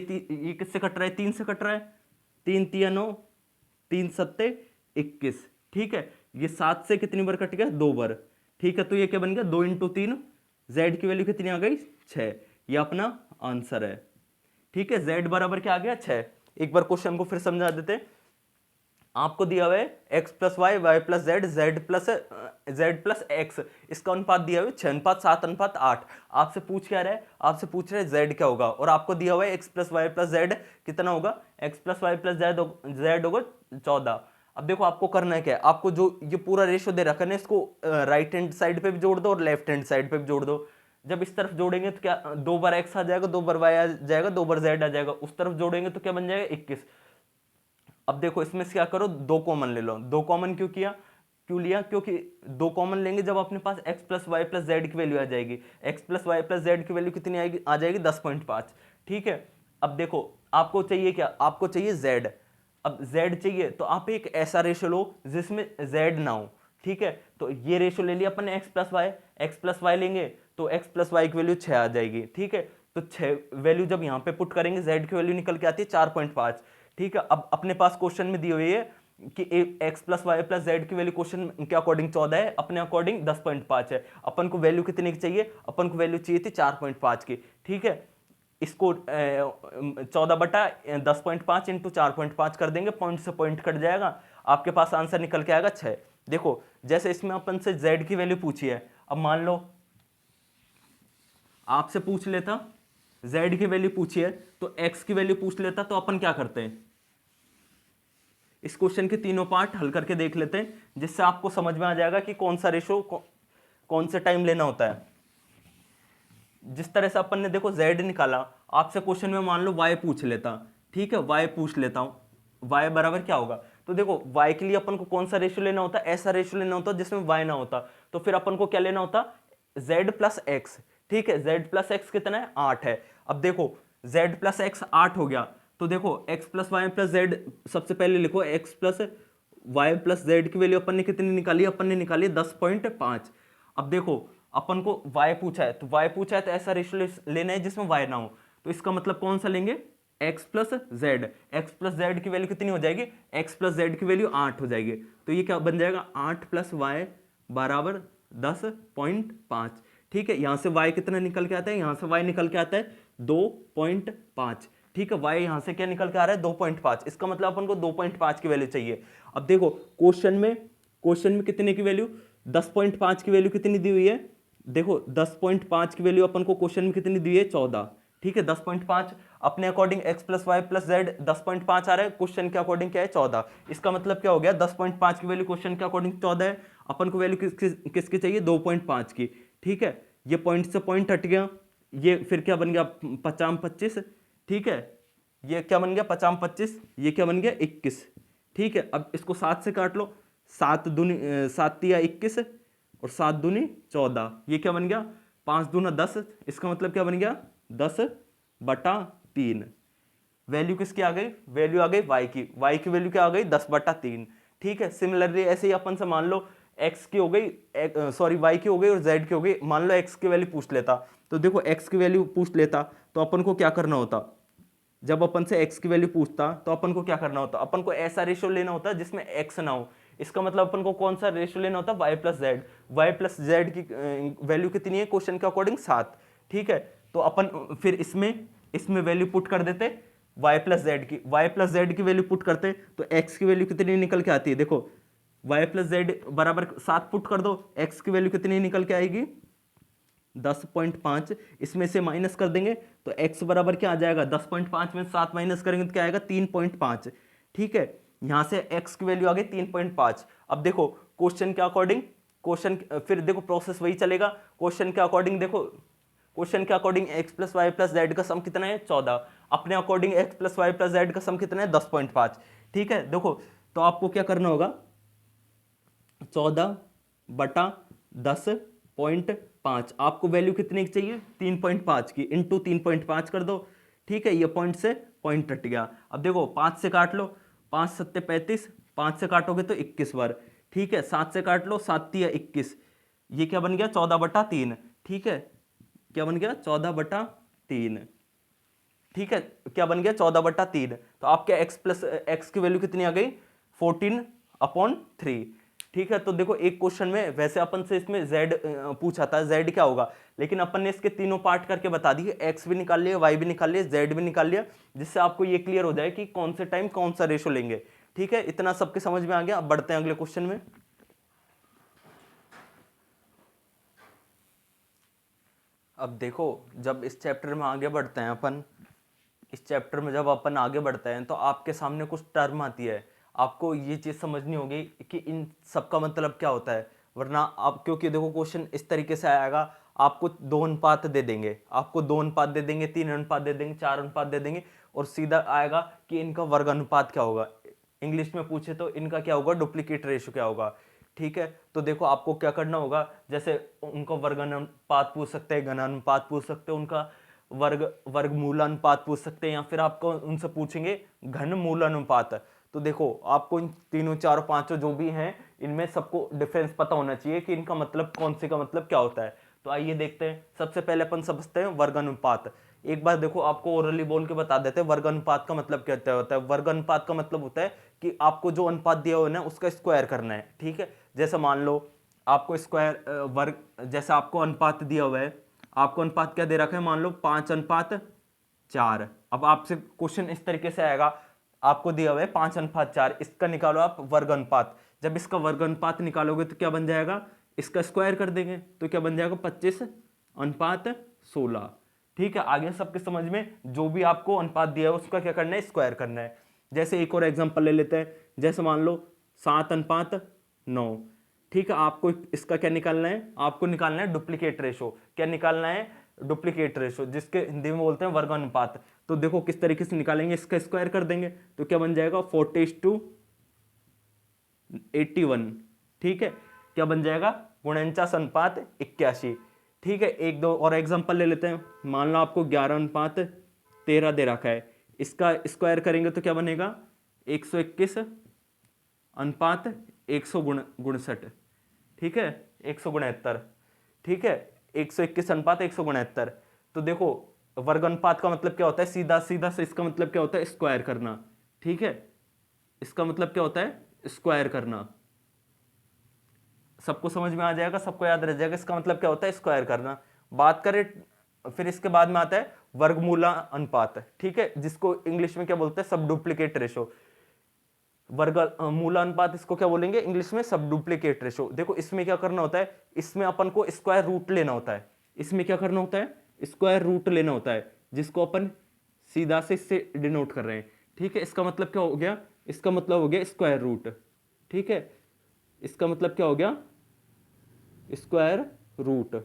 A: किससे कट रहा है, 3 से कट रहा है, 3 तिया 9, 3 सत्ते 21। ठीक है, ये 7 से कितनी बार कट गया, 2 बार। ठीक है, तो ये क्या बन गया 2 × 3, जेड की वैल्यू कितनी आ गई 6, ये अपना आंसर है। ठीक है, जेड बराबर क्या आ गया 6। एक बार क्वेश्चन को फिर समझा देते हैं। आपको दिया हुआ है x plus Y, Y plus Z, Z plus x, इसका अनुपात दिया हुआ है 6:7:8। आपसे पूछ क्या रहा है, आपसे पूछ रहे हैं z क्या होगा, और आपको दिया हुआ है x plus Y plus Z कितना होगा, x plus Y plus z होगा 14। अब देखो आपको करना है क्या है, आपको जो ये पूरा रेशो दे रखा है इसको राइट हैंड साइड पे भी जोड़ दो और लेफ्ट हैंड साइड पे भी जोड़ दो। जब इस तरफ जोड़ेंगे तो क्या 2 बार x आ जाएगा, 2 बार y आ जाएगा, 2 बार z आ जाएगा, उस तरफ जोड़ेंगे तो क्या बन जाएगा 21। अब देखो इसमें से क्या करो, 2 कॉमन ले लो। 2 कॉमन क्यों लिया, क्योंकि 2 कॉमन लेंगे जब अपने पास x plus Y plus Z की वैल्यू आ जाएगी, x plus Y plus Z की वैल्यू कितनी आएगी, आ जाएगी 10.5। ठीक है, अब देखो आपको चाहिए क्या, आपको चाहिए z। अब z चाहिए तो आप एक ऐसा रेशो लो जिसमें z ना हो। ठीक है, तो ये रेशो ले लिया अपन ने x प्लस वाई लेंगे तो x प्लस वाई की वैल्यू 6 आ जाएगी। ठीक है, तो 6 वैल्यू जब यहाँ पे पुट करेंगे z की वैल्यू निकल के आती है 4.5। ठीक है, अब अपने पास क्वेश्चन में दी हुई है कि x plus Y plus Z की वैल्यू क्वेश्चन के अकॉर्डिंग 14 है, अपने अकॉर्डिंग 10.5 है। अपन को वैल्यू कितने की चाहिए, अपन को वैल्यू चाहिए थी 4.5 की। ठीक है, इसको 14/10.5 इंटू 4.5 कर देंगे, पॉइंट से पॉइंट कट जाएगा, आपके पास आंसर निकल के आएगा 6। देखो जैसे इसमें अपन से z की वैल्यू पूछी है, अब मान लो आपसे पूछ लेता z की वैल्यू पूछी है तो x की वैल्यू पूछ लेता, तो अपन क्या करते हैं, इस क्वेश्चन के तीनों पार्ट हल करके देख लेते हैं, जिससे आपको समझ में आ जाएगा कि कौन सा रेशो कौन से टाइम लेना होता है। जिस तरह से अपन ने देखो z निकाला, आपसे क्वेश्चन में मान लो y पूछ लेता। ठीक है, y पूछ लेता हूं, y बराबर क्या होगा, तो देखो y के लिए अपन को कौन सा रेशो लेना होता, ऐसा रेशो लेना होता जिसमें y ना होता, तो फिर अपन को क्या लेना होता, z प्लस एक्स। ठीक है, z प्लस एक्स कितना है 8 है। अब देखो z प्लस एक्स 8 हो गया, तो देखो x plus Y plus z, सबसे पहले लिखो x plus Y plus Z की वैल्यू अपन ने कितनी निकाली, अपन ने निकाली 10.5। अब देखो अपन को y पूछा है, तो y पूछा है तो ऐसा रेशियो लेना है जिसमें y ना हो, तो इसका मतलब कौन सा लेंगे, x plus Z. X plus Z की वैल्यू कितनी हो जाएगी, x प्लस जेड की वैल्यू 8 हो जाएगी, तो ये क्या बन जाएगा 8 प्लस वाई बराबर 10.5। ठीक है, यहां से y कितना निकल के आता है, यहां से y निकल के आता है 2.5। ठीक है, y यहां से क्या निकल के आ रहा है 2.5, इसका मतलब अपन को 2.5 की वैल्यू चाहिए। अब देखो क्वेश्चन में कितने की वैल्यू, 10.5 की वैल्यू कितनी दी हुई है, देखो 10.5 की वैल्यू अपन को क्वेश्चन में कितनी दी है 14। ठीक है, 10.5 अपने according x plus Y plus z 10.5 आ रहा है, क्वेश्चन के अकॉर्डिंग क्या है 14। इसका मतलब क्या हो गया, 10.5 की वैल्यू क्वेश्चन के अकॉर्डिंग 14 है, अपन को वैल्यू किसकी चाहिए 2.5 की। ठीक है, ये पॉइंट से पॉइंट हट गया, ये फिर क्या बन गया 50-25। ठीक है, ये क्या बन गया 50-25, ये क्या बन गया 21। ठीक है, अब इसको 7 से काट लो, 7 दूनी 7 तिया 21 और 7 दूनी 14, ये क्या बन गया 5 दूना 10, इसका मतलब क्या बन गया 10/3। वैल्यू किसकी आ गई, वैल्यू आ गई y की वैल्यू क्या आ गई 10/3। ठीक है, सिमिलरली ऐसे ही अपन से मान लो x की हो गई, सॉरी y की हो गई और z की हो गई, मान लो x की वैल्यू पूछ लेता, तो देखो x की वैल्यू पूछ लेता तो अपन को क्या करना होता, जब अपन से x की वैल्यू पूछता तो अपन को क्या करना होता, अपन को ऐसा रेशियो लेना होता जिसमें x ना हो। इसका मतलब अपन को कौन सा रेशियो लेना होता, y प्लस जेड की वैल्यू कितनी है क्वेश्चन के अकॉर्डिंग 7। ठीक है, तो अपन फिर इसमें वैल्यू पुट कर देते y प्लस जेड की वैल्यू पुट करते तो x की वैल्यू कितनी निकल के आती है, देखो y प्लस जेड बराबर 7 पुट कर दो, x की वैल्यू कितनी निकल के आएगी 10.5, इसमें से माइनस कर देंगे तो x बराबर क्या आ जाएगा, 10.5 में 7 माइनस करेंगे तो क्या आएगा 3.5। ठीक है, यहां से x की वैल्यू आ गई 3.5। अब देखो क्वेश्चन के अकॉर्डिंग, क्वेश्चन फिर देखो प्रोसेस वही चलेगा, क्वेश्चन के अकॉर्डिंग देखो, क्वेश्चन के according x plus Y plus z का सम कितना है 14, अपने according x plus Y plus z का सम कितना है 10.5। ठीक है, देखो तो आपको क्या करना होगा 14/10.5, आपको वैल्यू कितने की चाहिए 3.5 की, इंटू 3.5 कर दो। ठीक है, ये पॉइंट से पॉइंट हट गया। अब देखो 5 से काट लो, 5 सत्ते 35, 5 से काटोगे तो 21 बार। ठीक है, 7 से काट लो, 7 तिया 21, ये क्या बन गया 14/3। ठीक है, क्या बन गया 14/3। ठीक है, क्या बन गया 14/3। तो आपके x की वैल्यू कितनी आ गई 14/3। ठीक है, तो देखो एक क्वेश्चन में वैसे अपन से इसमें z पूछा था, z क्या होगा, लेकिन अपन ने इसके तीनों पार्ट करके बता दिए, x भी निकाल लिया, y भी निकाल लिया, z भी निकाल लिया, जिससे आपको ये क्लियर हो जाए कि कौन से टाइम कौन सा रेशो लेंगे। ठीक है, इतना सबके समझ में आ गया। अब बढ़ते हैं अगले क्वेश्चन में। अब देखो जब इस चैप्टर में आगे बढ़ते हैं अपन, इस चैप्टर में जब अपन आगे बढ़ते हैं तो आपके सामने कुछ टर्म आती है, आपको ये चीज़ समझनी होगी कि इन सब का मतलब क्या होता है। वरना आप, क्योंकि देखो क्वेश्चन इस तरीके से आएगा, आपको 2 अनुपात दे देंगे, आपको 2 अनुपात दे देंगे, 3 अनुपात दे देंगे, 4 अनुपात दे देंगे, और सीधा आएगा कि इनका वर्ग अनुपात क्या होगा। इंग्लिश में पूछे तो इनका क्या होगा, डुप्लीकेट रेशो क्या होगा। ठीक है, तो देखो आपको क्या करना होगा, जैसे उनको वर्ग अनुपात पूछ सकते हैं, घनानुपात पूछ सकते हैं, उनका वर्गमूलानुपात पूछ सकते हैं, या फिर आपको उनसे पूछेंगे घन मूलानुपात। तो देखो आपको इन तीनों चारों पांचों जो भी हैं, इनमें सबको डिफरेंस पता होना चाहिए कि इनका मतलब कौन से का मतलब क्या होता है। तो आइए देखते हैं। सबसे पहले अपन समझते हैं वर्गानुपात। एक बार देखो आपको ओरली बोल के बता देते हैं वर्गानुपात का मतलब क्या होता है। वर्गानुपात का मतलब होता है कि आपको जो अनुपात दिया हुआ है ना उसका स्क्वायर करना है। ठीक है, जैसे मान लो आपको स्क्वायर वर्ग, जैसे आपको अनुपात दिया हुआ है, आपको अनुपात क्या दे रखा है, मान लो 5:4। अब आपसे क्वेश्चन इस तरीके से आएगा, आपको दिया हुआ है 5:4, इसका निकालो आप वर्ग अनुपात। जब इसका वर्ग अनुपात निकालोगे तो क्या बन जाएगा, इसका स्क्वायर कर देंगे तो क्या बन जाएगा 25:16। ठीक है, आगे सबके समझ में, जो भी आपको अनुपात दिया है उसका क्या करना है, स्क्वायर करना है। जैसे एक और एग्जांपल ले लेते हैं, जैसे मान लो 7:9। ठीक है, आपको इसका क्या निकालना है, आपको निकालना है डुप्लीकेट रेशो। क्या निकालना है, डुप्लीकेट रेशो, जिसके हिंदी में बोलते हैं वर्गानुपात। तो देखो किस तरीके से निकालेंगे, इसका स्क्वायर कर देंगे तो क्या बन जाएगा 40:81। ठीक है, क्या बन जाएगा 49:81। ठीक है, एक दो और एग्जांपल ले लेते हैं। मान लो आपको 11:13 दे रखा है, इसका स्क्वायर करेंगे तो क्या बनेगा 121:169। ठीक है, 169। ठीक है, 121:169। तो देखो वर्ग अनुपात का मतलब क्या होता है, सीधा सीधा से इसका मतलब क्या होता है, स्क्वायर करना। ठीक है, इसका मतलब क्या होता है, स्क्वायर करना। सबको समझ में आ जाएगा, सबको याद रह जाएगा इसका मतलब क्या होता है, स्क्वायर करना। बात करें फिर इसके बाद में आता है वर्गमूला अनुपात। ठीक है, जिसको इंग्लिश में क्या बोलते हैं, सब डुप्लीकेट रेशो। वर्ग मूला अनुपात इसको क्या बोलेंगे इंग्लिश में, सब डुप्लीकेट रेशो। देखो इसमें क्या करना होता है, इसमें अपन को स्क्वायर रूट लेना होता है। इसमें क्या करना होता है, स्क्वायर रूट लेना होता है, जिसको अपन सीधा से इससे डिनोट कर रहे हैं। ठीक है, इसका मतलब क्या हो गया, इसका मतलब हो गया स्क्वायर रूट। ठीक है, इसका मतलब क्या हो गया, स्क्वायर रूट।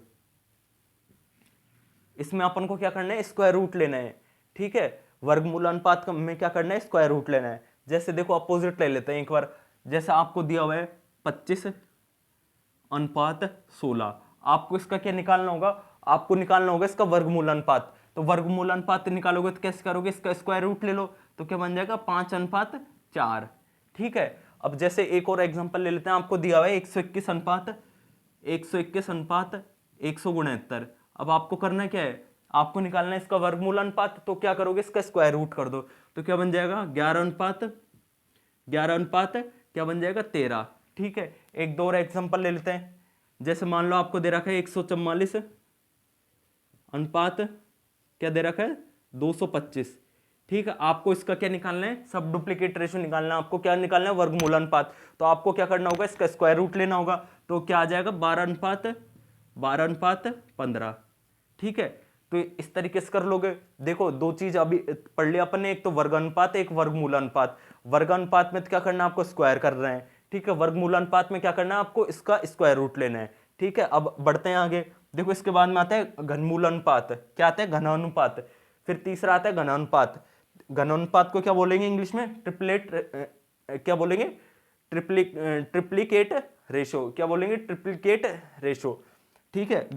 A: इसमें अपन को क्या करना है, स्क्वायर रूट लेना है। ठीक है, वर्गमूलानुपात में क्या करना है, स्क्वायर रूट लेना है। जैसे देखो अपोजिट ले लेते हैं एक बार, जैसे आपको दिया हुआ है 25:16, आपको इसका क्या निकालना होगा, आपको निकालना होगा इसका वर्गमूलानुपात। तो वर्गमूलानुपात निकालोगे तो कैसे करोगे, इसका स्क्वायर रूट ले लो तो क्या बन जाएगा 5:4। ठीक है, अब जैसे एक और एग्जांपल ले लेते हैं, आपको दिया हुआ है 121:169। अब आपको करना क्या है, आपको निकालना है इसका वर्गमूल अनुपात। तो क्या करोगे, इसका स्क्वायर रूट कर दो तो क्या बन जाएगा 11:11 क्या बन जाएगा 13। ठीक है, एक दो और एग्जांपल ले लेते हैं। जैसे मान लो आपको दे रखा है 144 अनुपात क्या दे रखा है 225। ठीक है, आपको इसका क्या निकालना है, सब डुप्लीकेट रेशो निकालना है। आपको क्या निकालना है, वर्गमूल अनुपात। तो आपको क्या करना होगा, इसका स्क्वायर रूट लेना होगा। तो क्या आ जाएगा 12:15। ठीक है, तो इस तरीके से कर लोगे। देखो दो चीज अभी पढ़ लिया अपन ने, एक तो वर्गानुपात, एक वर्गमूलानुपात। वर्गानुपात में तो क्या करना है, आपको स्क्वायर कर रहे हैं। ठीक है, वर्गमूलानुपात में क्या करना है, आपको इसका स्क्वायर रूट लेना है। ठीक है, अब बढ़ते हैं आगे। देखो इसके बाद में आता है घनमूलानुपात। क्या आता है, घनानुपात। फिर तीसरा आता है घनानुपात। घनानुपात को क्या बोलेंगे इंग्लिश में, क्या बोलेंगे, ट्रिप्लीकेट रेशो। क्या बोलेंगे, ट्रिप्लीकेट रेशो। ठीक है,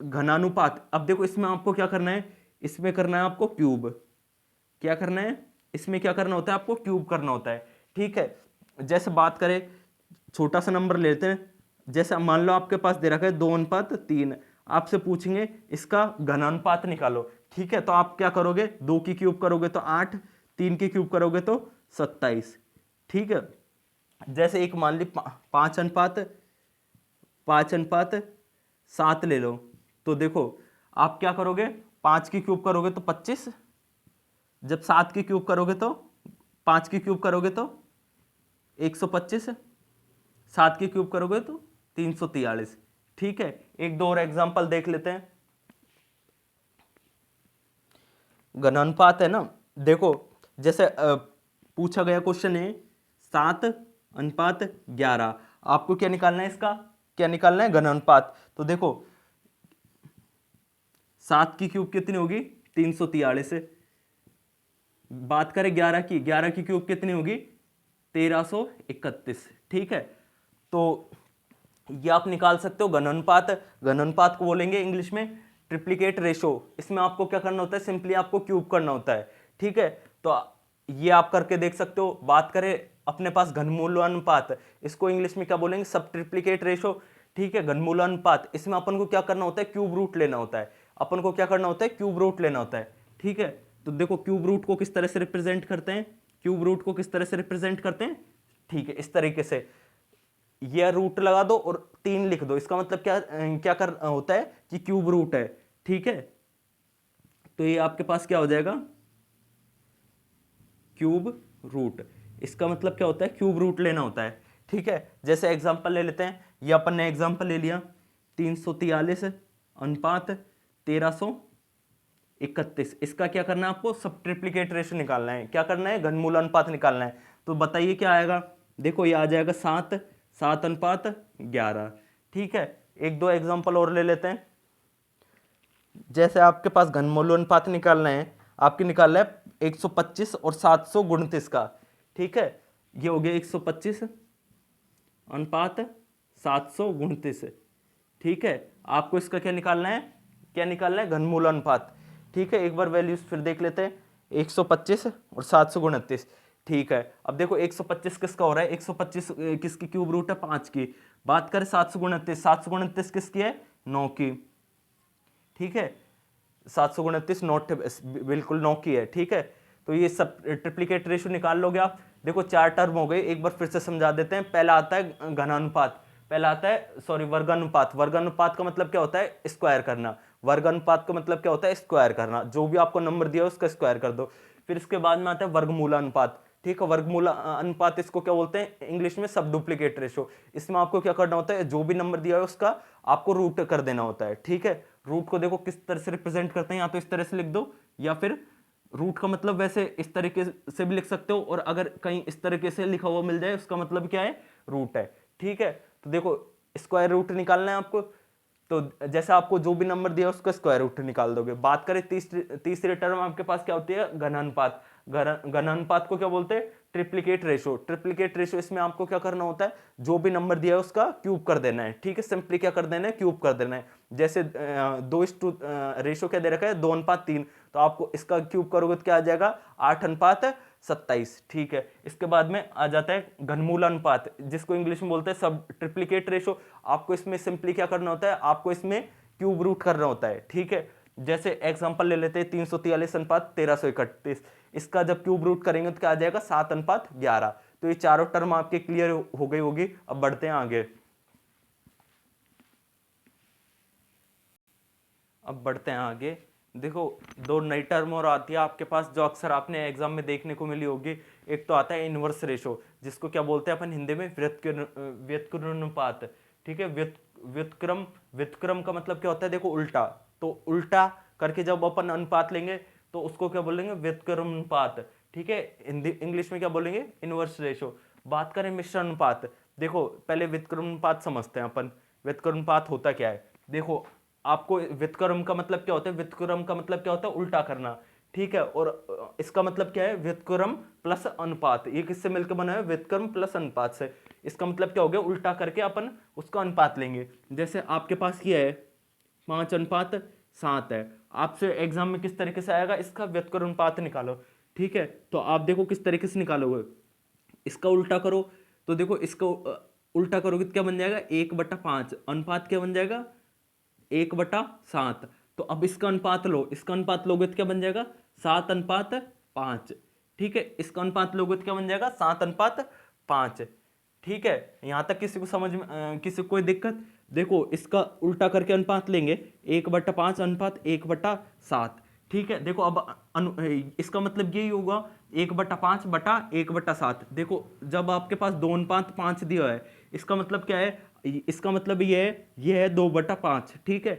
A: घनानुपात। अब देखो इसमें आपको क्या करना है, इसमें करना है आपको क्यूब। क्या करना है, इसमें क्या करना होता है, आपको क्यूब करना होता है। ठीक है, जैसे बात करें, छोटा सा नंबर लेते हैं, जैसे मान लो आपके पास दे रखा है 2:3, आपसे पूछेंगे इसका घनानुपात निकालो। ठीक है, तो आप क्या करोगे, 2 की क्यूब करोगे तो 8, 3 की क्यूब करोगे तो 27। ठीक है, जैसे एक मान ली 5:7 ले लो, तो देखो आप क्या करोगे, 5 की क्यूब करोगे तो 25, जब 7 की क्यूब करोगे तो 5 की क्यूब करोगे तो 125, 7 की क्यूब करोगे तो 343। ठीक है, एक दो और एग्जांपल देख लेते हैं। घनानुपात है ना, देखो जैसे पूछा गया क्वेश्चन है 7:11, आपको क्या निकालना है, इसका क्या निकालना है, घनानुपात। तो देखो 7 की क्यूब कितनी होगी, 343। बात करें 11 की, 11 की क्यूब कितनी होगी, 1331। ठीक है, तो ये आप निकाल सकते हो घनानुपात। घनानुपात को बोलेंगे इंग्लिश में ट्रिप्लिकेट रेशो। इसमें आपको क्या करना होता है, सिंपली आपको क्यूब करना होता है। ठीक है, तो ये आप करके देख सकते हो। बात करें अपने पास घनमूलानुपात, इसको इंग्लिश में क्या बोलेंगे, सब ट्रिप्लिकेट रेशो। ठीक है, घनमूलानुपात, इसमें अपन को क्या करना होता है, क्यूब रूट लेना होता है। अपन को क्या करना होता है, क्यूब रूट लेना होता है। ठीक है, तो देखो क्यूब रूट को किस तरह से रिप्रेजेंट करते हैं, क्यूब रूट को किस तरह से रिप्रेजेंट करते हैं। ठीक है, इस तरीके से ये रूट लगा दो और 3 लिख दो, इसका मतलब क्या क्या कर होता है कि क्यूब रूट है। ठीक है, तो ये आपके पास क्या हो जाएगा, क्यूब रूट। इसका मतलब क्या होता है, क्यूब रूट लेना होता है। ठीक है, जैसे एग्जांपल ले लेते हैं, ये अपन ने एग्जांपल ले लिया 343 अनुपात 1331। इसका क्या करना है, आपको सब ट्रिप्लिकेट रेशो निकालना है। क्या करना है, घनमूल अनुपात निकालना है। तो बताइए क्या आएगा, देखो ये आ जाएगा 7:11। ठीक है, एक दो एग्जांपल और ले लेते हैं। जैसे आपके पास घनमूल अनुपात निकालना है, आपके निकालना है 125 और 729 का। ठीक है, ये हो गया 125 अनुपात 729। ठीक है, आपको इसका क्या निकालना है, क्या निकालना है, घनमूल अनुपात। ठीक है, एक बार वैल्यूज फिर देख लेते हैं, 125 और 729। ठीक है, अब देखो 125 किसका हो रहा है, 125 किसकी क्यूब रूट है, 5 की। बात करें 729, 729 किसकी है, 9 की। ठीक है, 729 नोट बिल्कुल 9 की है। ठीक है, तो ये सब ट्रिप्लिकेट रेशियो निकाल लोगे आप। देखो 4 टर्म हो गए, एक बार फिर से समझा देते हैं। पहला आता है घनानुपात, पहला आता है सॉरी वर्गानुपात। वर्गानुपात का मतलब क्या होता है, स्क्वायर करना। वर्गानुपात का मतलब क्या होता है, स्क्वायर करना। जो भी आपको नंबर दिया है उसका स्क्वायर कर दो। फिर इसके बाद में आता है वर्गमूलानुपात। ठीक है, वर्गमूल अनुपात इसको क्या बोलते हैं इंग्लिश में, सब डुप्लीकेट रेशो। इसमें आपको क्या करना होता है, जो भी नंबर दिया है उसका आपको रूट कर देना होता है। ठीक है, रूट को देखो किस तरह से रिप्रेजेंट करते हैं, या तो इस तरह से लिख दो, या फिर रूट का मतलब वैसे इस तरीके से भी लिख सकते हो, और अगर कहीं इस तरीके से लिखा हुआ मिल जाए उसका मतलब क्या है, रूट है। ठीक है, तो देखो स्क्वायर रूट निकालना है आपको, तो जैसे आपको जो भी नंबर दिया उसका स्क्वायर रूट निकाल दोगे। बात करें तीसरी टर्म आपके पास क्या होती है, घनानुपात। घनानुपात को क्या बोलते हैं, ट्रिप्लिकेट रेशो। ट्रिप्लिकेट रेशो, इसमें आपको क्या करना होता है, जो भी नंबर दिया है उसका क्यूब कर देना है। ठीक है, सिंपली क्या कर देना है, क्यूब कर देना है। जैसे 2:2 रेशो क्या दे रखा है, 2:3, तो आपको इसका क्यूब करोगे तो क्या आ जाएगा, 8:27। ठीक है, इसके बाद में आ जाता है घनमूल अनुपात, जिसको इंग्लिश में बोलते हैं सब ट्रिप्लिकेट रेशो। आपको इसमें सिंपली क्या करना होता है, आपको इसमें क्यूब रूट करना होता है। ठीक है, जैसे एग्जांपल ले लेते हैं 343 अनुपात 1331। इसका जब क्यूब रूट करेंगे तो क्या आ जाएगा, 7:11। तो ये चारों टर्म आपके क्लियर हो गई होगी। अब बढ़ते हैं आगे, देखो दो नई टर्म और आती है आपके पास, जो अक्सर आपने एग्जाम में देखने को मिली होगी। एक तो आता है इनवर्स रेशो, जिसको क्या बोलते हैं अपन हिंदी में, व्युत्क्रमानुपात। ठीक है, व्युत्क्रम, व्युत्क्रम का मतलब क्या होता है, देखो उल्टा। तो उल्टा करके जब अपन अनुपात लेंगे तो उसको क्या बोलेंगे, व्युत्क्रमानुपात। ठीक है, हिंदी इंग्लिश में क्या बोलेंगे, इनवर्स रेशो। बात करें मिश्र अनुपात, देखो पहले व्युत्क्रमानुपात समझते हैं अपन। व्युत्क्रमानुपात होता क्या है, देखो आपको व्युत्क्रम का मतलब क्या होता है, व्युत्क्रम का मतलब क्या होता है, उल्टा करना। ठीक है, और इसका मतलब क्या है, व्युत्क्रम प्लस अनुपात। ये किससे मिलकर बना है, व्युत्क्रम प्लस अनुपात से। इसका मतलब क्या हो गया, उल्टा करके अपन उसका अनुपात लेंगे। जैसे आपके पास ये है 5:7 है, आपसे एग्जाम में किस तरीके से आएगा, इसका व्युत्क्रम अनुपात निकालो। ठीक है, तो आप देखो किस तरीके से निकालोगे। इसका उल्टा करो तो देखो इसका उल्टा करोगे तो क्या बन जाएगा, 1/5 अनुपात क्या बन जाएगा, 1/7। तो अब इसका अनुपात लो, इसका अनुपात लोगे तो क्या बन जाएगा, 7:5। ठीक है, इसका अनुपात लोगे तो क्या बन जाएगा, 7:5। ठीक है, यहां तक किसी को समझ में किसी को कोई दिक्कत। देखो इसका उल्टा करके अनुपात लेंगे, 1/5 अनुपात 1/7। ठीक है, देखो अब इसका मतलब यही होगा 1/5 बटा 1/7। देखो जब आपके पास 2:5 दिया है, इसका मतलब क्या है, इसका मतलब ये है 2/5। ठीक है,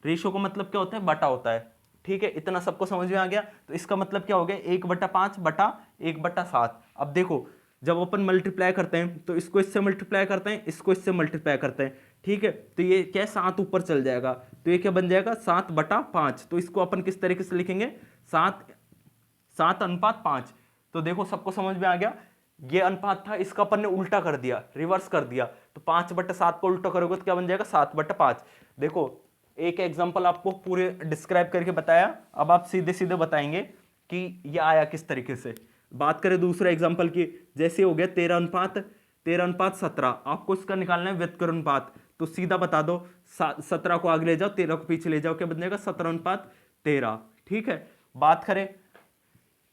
A: रेशो का मतलब क्या होता है, बटा होता है। ठीक है, इतना सबको समझ में आ गया। तो इसका मतलब क्या हो गया, 1/5 बटा 1/7। अब देखो जब अपन मल्टीप्लाई करते हैं तो इसको इससे मल्टीप्लाई करते हैं, इसको इससे मल्टीप्लाई करते हैं। ठीक है, तो ये क्या है, 7 ऊपर चल जाएगा, तो ये क्या बन जाएगा, 7/5। तो इसको अपन किस तरीके से लिखेंगे, 7:5। तो देखो सबको समझ में आ गया, ये अनुपात था, इसका अपन ने उल्टा कर दिया, रिवर्स कर दिया। तो 5/7 को उल्टा करोगे तो क्या बन जाएगा, 7/5। देखो एक एग्जांपल आपको पूरे डिस्क्राइब करके बताया, अब आप सीधे सीधे बताएंगे कि ये आया किस तरीके से। बात करें दूसरे एग्जांपल की, जैसे हो गया 13:17। आपको इसका निकालना है व्यतकरण अनुपात, तो सीधा बता दो, 17 को आगे ले जाओ, 13 को पीछे ले जाओ, क्या बन जाएगा, 17:13। ठीक है, बात करें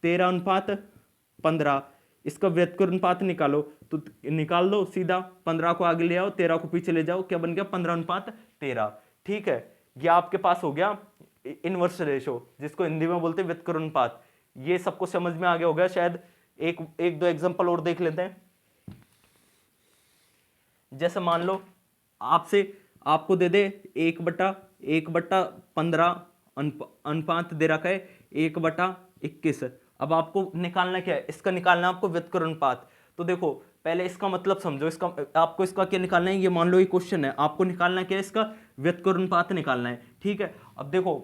A: 13:15, इसका व्यतकरण अनुपात निकालो, तो निकाल दो सीधा, 15 को आगे ले आओ, 13 को पीछे ले जाओ, क्या बन गया, 15:13। ठीक है, ये आपके पास हो गया इनवर्स रेशो, जिसको हिंदी में बोलते हैं व्यतकरण अनुपात। ये सबको समझ में आ गया होगा शायद। एक दो एग्जांपल और देख लेते हैं। जैसे मान लो आपको दे दे 1/15 अनुपात दे रखा है 1/21। अब आपको निकालना क्या है, इसका निकालना है आपको व्यतकरण अनुपात। तो देखो पहले इसका मतलब समझो, आपको इसका क्या निकालना है, ये मान लो ये क्वेश्चन है, आपको निकालना क्या है, इसका व्यतकरण अनुपात निकालना है। ठीक है, अब देखो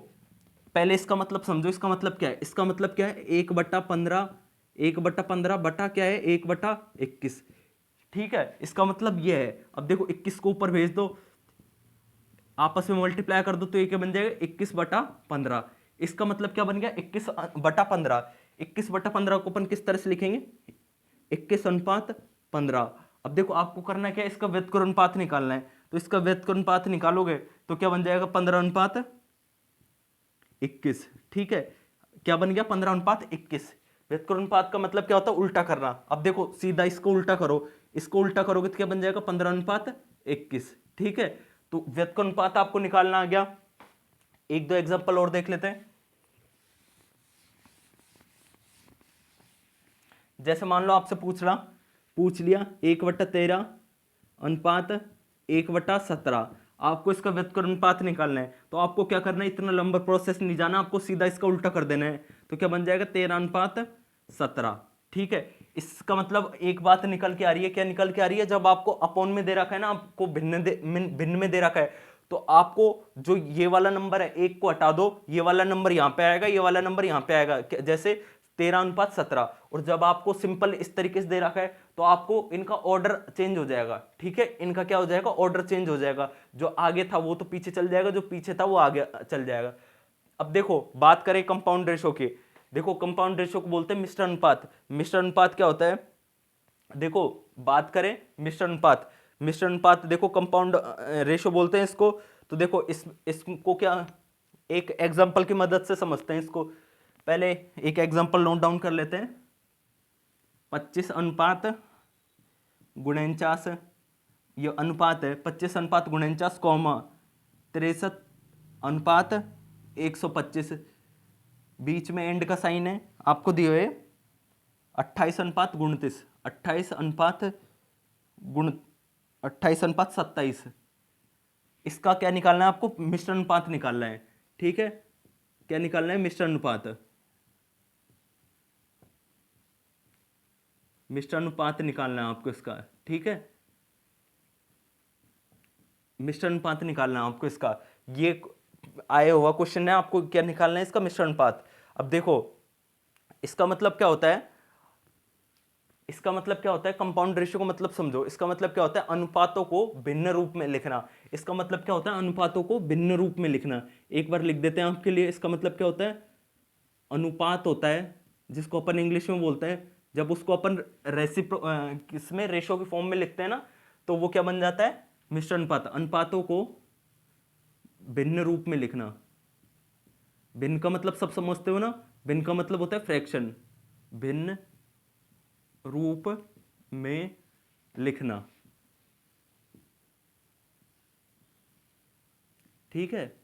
A: पहले इसका मतलब समझो, इसका मतलब क्या है, इसका मतलब क्या है, 1/15 बटा क्या है, 1/21। ठीक है, इसका मतलब ये है। अब देखो 21 को ऊपर भेज दो, आपस में मल्टीप्लाई कर दो, तो ये क्या बन जाएगा, 21/15। इसका मतलब क्या बन गया, 21/15। 21/15 को अपन किस तरह से लिखेंगे, 21:15। अब देखो आपको करना क्या है, इसका व्यतकरण अनुपात निकालना है। तो इसका व्यतकरण अनुपात निकालोगे तो क्या बन जाएगा, 15:21। ठीक है, क्या बन गया, 15:21। व्यतकरण अनुपात का मतलब क्या होता है, उल्टा करना। अब देखो सीधा इसको उल्टा करो, इसको उल्टा करोगे तो क्या बन जाएगा, 15:21। ठीक है, तो व्यतकरण अनुपात आपको निकालना आ गया। एक दो एग्जांपल और देख लेते हैं। जैसे मान लो आपसे पूछ लिया 1/13 अनुपात 1/17, आपको इसका व्यतकरण अनुपात निकालना है। तो आपको क्या करना है, इतना लंबा प्रोसेस नहीं जाना, आपको सीधा इसका उल्टा कर देना है। तो क्या बन जाएगा, 13:17। ठीक है, इसका मतलब एक बात निकल के आ रही है, क्या निकल के आ रही है, जब आपको अपॉन में दे रखा है ना, आपको भिन्न में दे रखा है, तो आपको जो ये वाला नंबर है, एक को हटा दो, ये वाला नंबर यहां पे आएगा, ये वाला नंबर यहां पे आएगा। जैसे 13:17, और जब आपको सिंपल इस तरीके से दे रखा है तो आपको इनका ऑर्डर चेंज हो जाएगा। ठीक है, इनका क्या हो जाएगा, ऑर्डर चेंज हो जाएगा। जो आगे था वो तो पीछे चल जाएगा, जो पीछे था वो आगे चल जाएगा। अब देखो बात करें कंपाउंड रेशो की, देखो कंपाउंड रेशो को बोलते हैं मिश्रण अनुपात। मिश्रण अनुपात क्या होता है, देखो बात करें मिश्रण अनुपात देखो कंपाउंड रेशो बोलते हैं इसको। तो देखो इसको क्या, एक एग्जांपल की मदद से समझते हैं इसको। पहले एक एग्जांपल नोट डाउन कर लेते हैं। 25:49, ये अनुपात है, 25:49, 63:125, बीच में एंड का साइन है। आपको दिए हुए 28:29, 28:27। इसका क्या निकालना है आपको, मिश्रण अनुपात निकालना है। ठीक है, क्या निकालना है, मिश्रण अनुपात निकालना है आपको इसका। ठीक है, मिश्रण अनुपात निकालना है आपको इसका, ये आया हुआ क्वेश्चन है, आपको क्या निकालना है, इसका मिश्रण अनुपात। अब देखो इसका मतलब क्या होता है, कंपाउंड रेशियो का मतलब समझो। इसका मतलब क्या होता है, अनुपातों को भिन्न रूप में लिखना। इसका मतलब क्या होता है, अनुपातों को भिन्न रूप में लिखना। एक बार लिख देते हैं आपके लिए। इसका मतलब क्या होता है, अनुपात होता है जिसको अपन इंग्लिश में बोलते हैं, जब उसको अपन किसमें रेशो की फॉर्म में लिखते हैं ना, तो वो क्या बन जाता है, मिश्र अनुपात। अनुपातों को भिन्न रूप में लिखना, भिन्न का मतलब सब समझते हो ना, भिन्न का मतलब होता है फ्रैक्शन, भिन्न रूप में लिखना, ठीक है।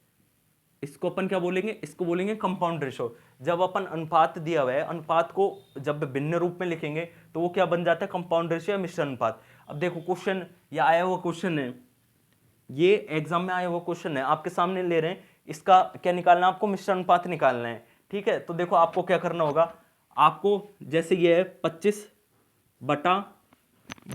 A: इसको अपन क्या बोलेंगे, इसको बोलेंगे कंपाउंड रेशो। जब अपन अनुपात दिया हुआ है, अनुपात को जब भिन्न रूप में लिखेंगे तो वो क्या बन जाता है, कंपाउंड रेशो या मिश्र अनुपात। अब देखो क्वेश्चन, ये आया हुआ क्वेश्चन है, ये एग्जाम में आया हुआ क्वेश्चन है, आपके सामने ले रहे हैं, इसका क्या निकालना है आपको, मिश्र अनुपात निकालना है, ठीक है। तो देखो आपको क्या करना होगा, आपको जैसे ये है 25 बटा,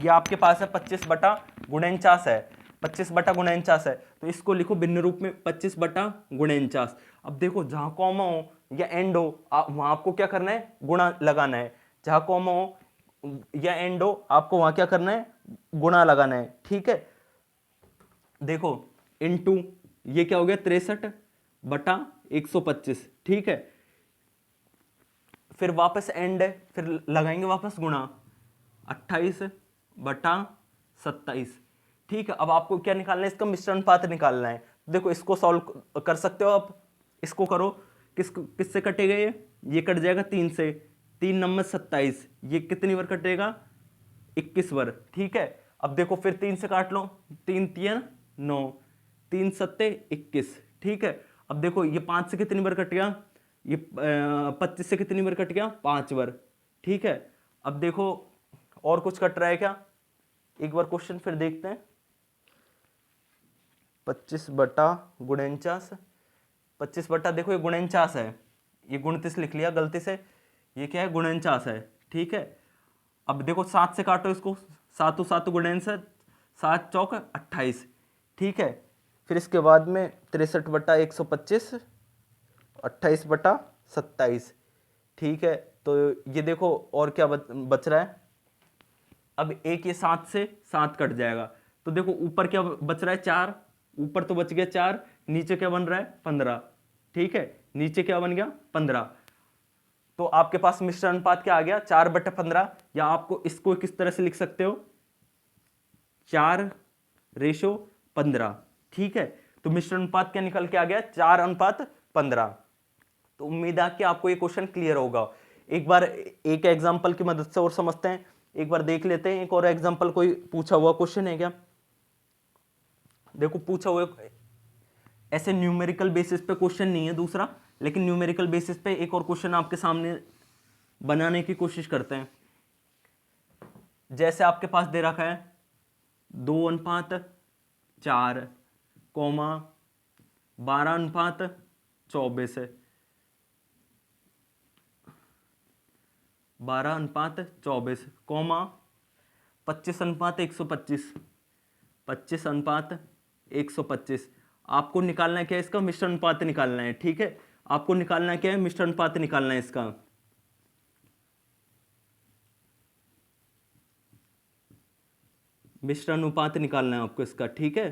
A: ये आपके पास है 25 बटा गुणनचास है, 25 बटा गुणनचास है, तो इसको लिखो भिन्न रूप में 25 बटा गुणनचास। अब देखो जहां कॉमा हो या एंड हो, वहां आपको क्या करना है, गुणा लगाना है। जहां कॉमा हो या एंड हो, आपको वहां क्या करना है, गुणा लगाना है, ठीक है। देखो इनटू ये क्या हो गया, 63 बटा 125, ठीक है। फिर वापस एंड है, फिर लगाएंगे वापस गुणा, 28 बटा 27, ठीक है। अब आपको क्या निकालना है, इसका मिश्र अनुपात निकालना है। देखो इसको सॉल्व कर सकते हो आप, इसको करो, किससे कटेगा, ये कट जाएगा 3 से, 3 नंबर 27, ये कितनी बार कटेगा, 21 बार, ठीक है। अब देखो फिर 3 से काट लो, 3 3 9, 3 सत्ते 21, ठीक है। अब देखो ये 5 से कितनी बार कट गया, ये 25 से कितनी बार कट गया, 5 बार, ठीक है। अब देखो और कुछ कट रहा है क्या, एक बार क्वेश्चन फिर देखते हैं। 25 बटा गुणनचास, 25 बटा, देखो ये गुणनचास है, ये 29 लिख लिया गलती से, ये क्या है, गुणनचास है, ठीक है। अब देखो 7 से काटो इसको, 7 7 गुणनचास, 7 चौक 28, ठीक है। फिर इसके बाद में 63 बटा 125, 28 बटा 27, ठीक है। तो ये देखो और क्या बच रहा है, अब एक ये 7 से 7 कट जाएगा, तो देखो ऊपर क्या बच रहा है, 4, ऊपर तो बच गया 4, नीचे क्या बन रहा है, 15, ठीक है, नीचे क्या बन गया, 15। तो आपके पास मिश्र अनुपात क्या आ गया, 4/15, या आपको इसको किस तरह से लिख सकते हो, 4:15, ठीक है। तो मिश्र अनुपात क्या निकल के आ गया, 4:15। तो उम्मीद है कि आपको ये क्वेश्चन क्लियर होगा। एक बार एक एग्जांपल की मदद से और समझते हैं, एक बार देख लेते हैं, एक और एग्जांपल कोई पूछा हुआ क्वेश्चन है क्या, देखो पूछा हुआ, ऐसे न्यूमेरिकल बेसिस पे क्वेश्चन नहीं है दूसरा, लेकिन न्यूमेरिकल बेसिस पे एक और क्वेश्चन आपके सामने बनाने की कोशिश करते हैं। जैसे आपके पास दे रखा है 2:4, 12:24, 12:24, 25:125, 25:125। आपको निकालना क्या है, इसका मिश्र अनुपात निकालना है, ठीक है। आपको निकालना क्या है, मिश्र अनुपात निकालना है इसका। मिश्र अनुपात निकालना है आपको इसका, ठीक है।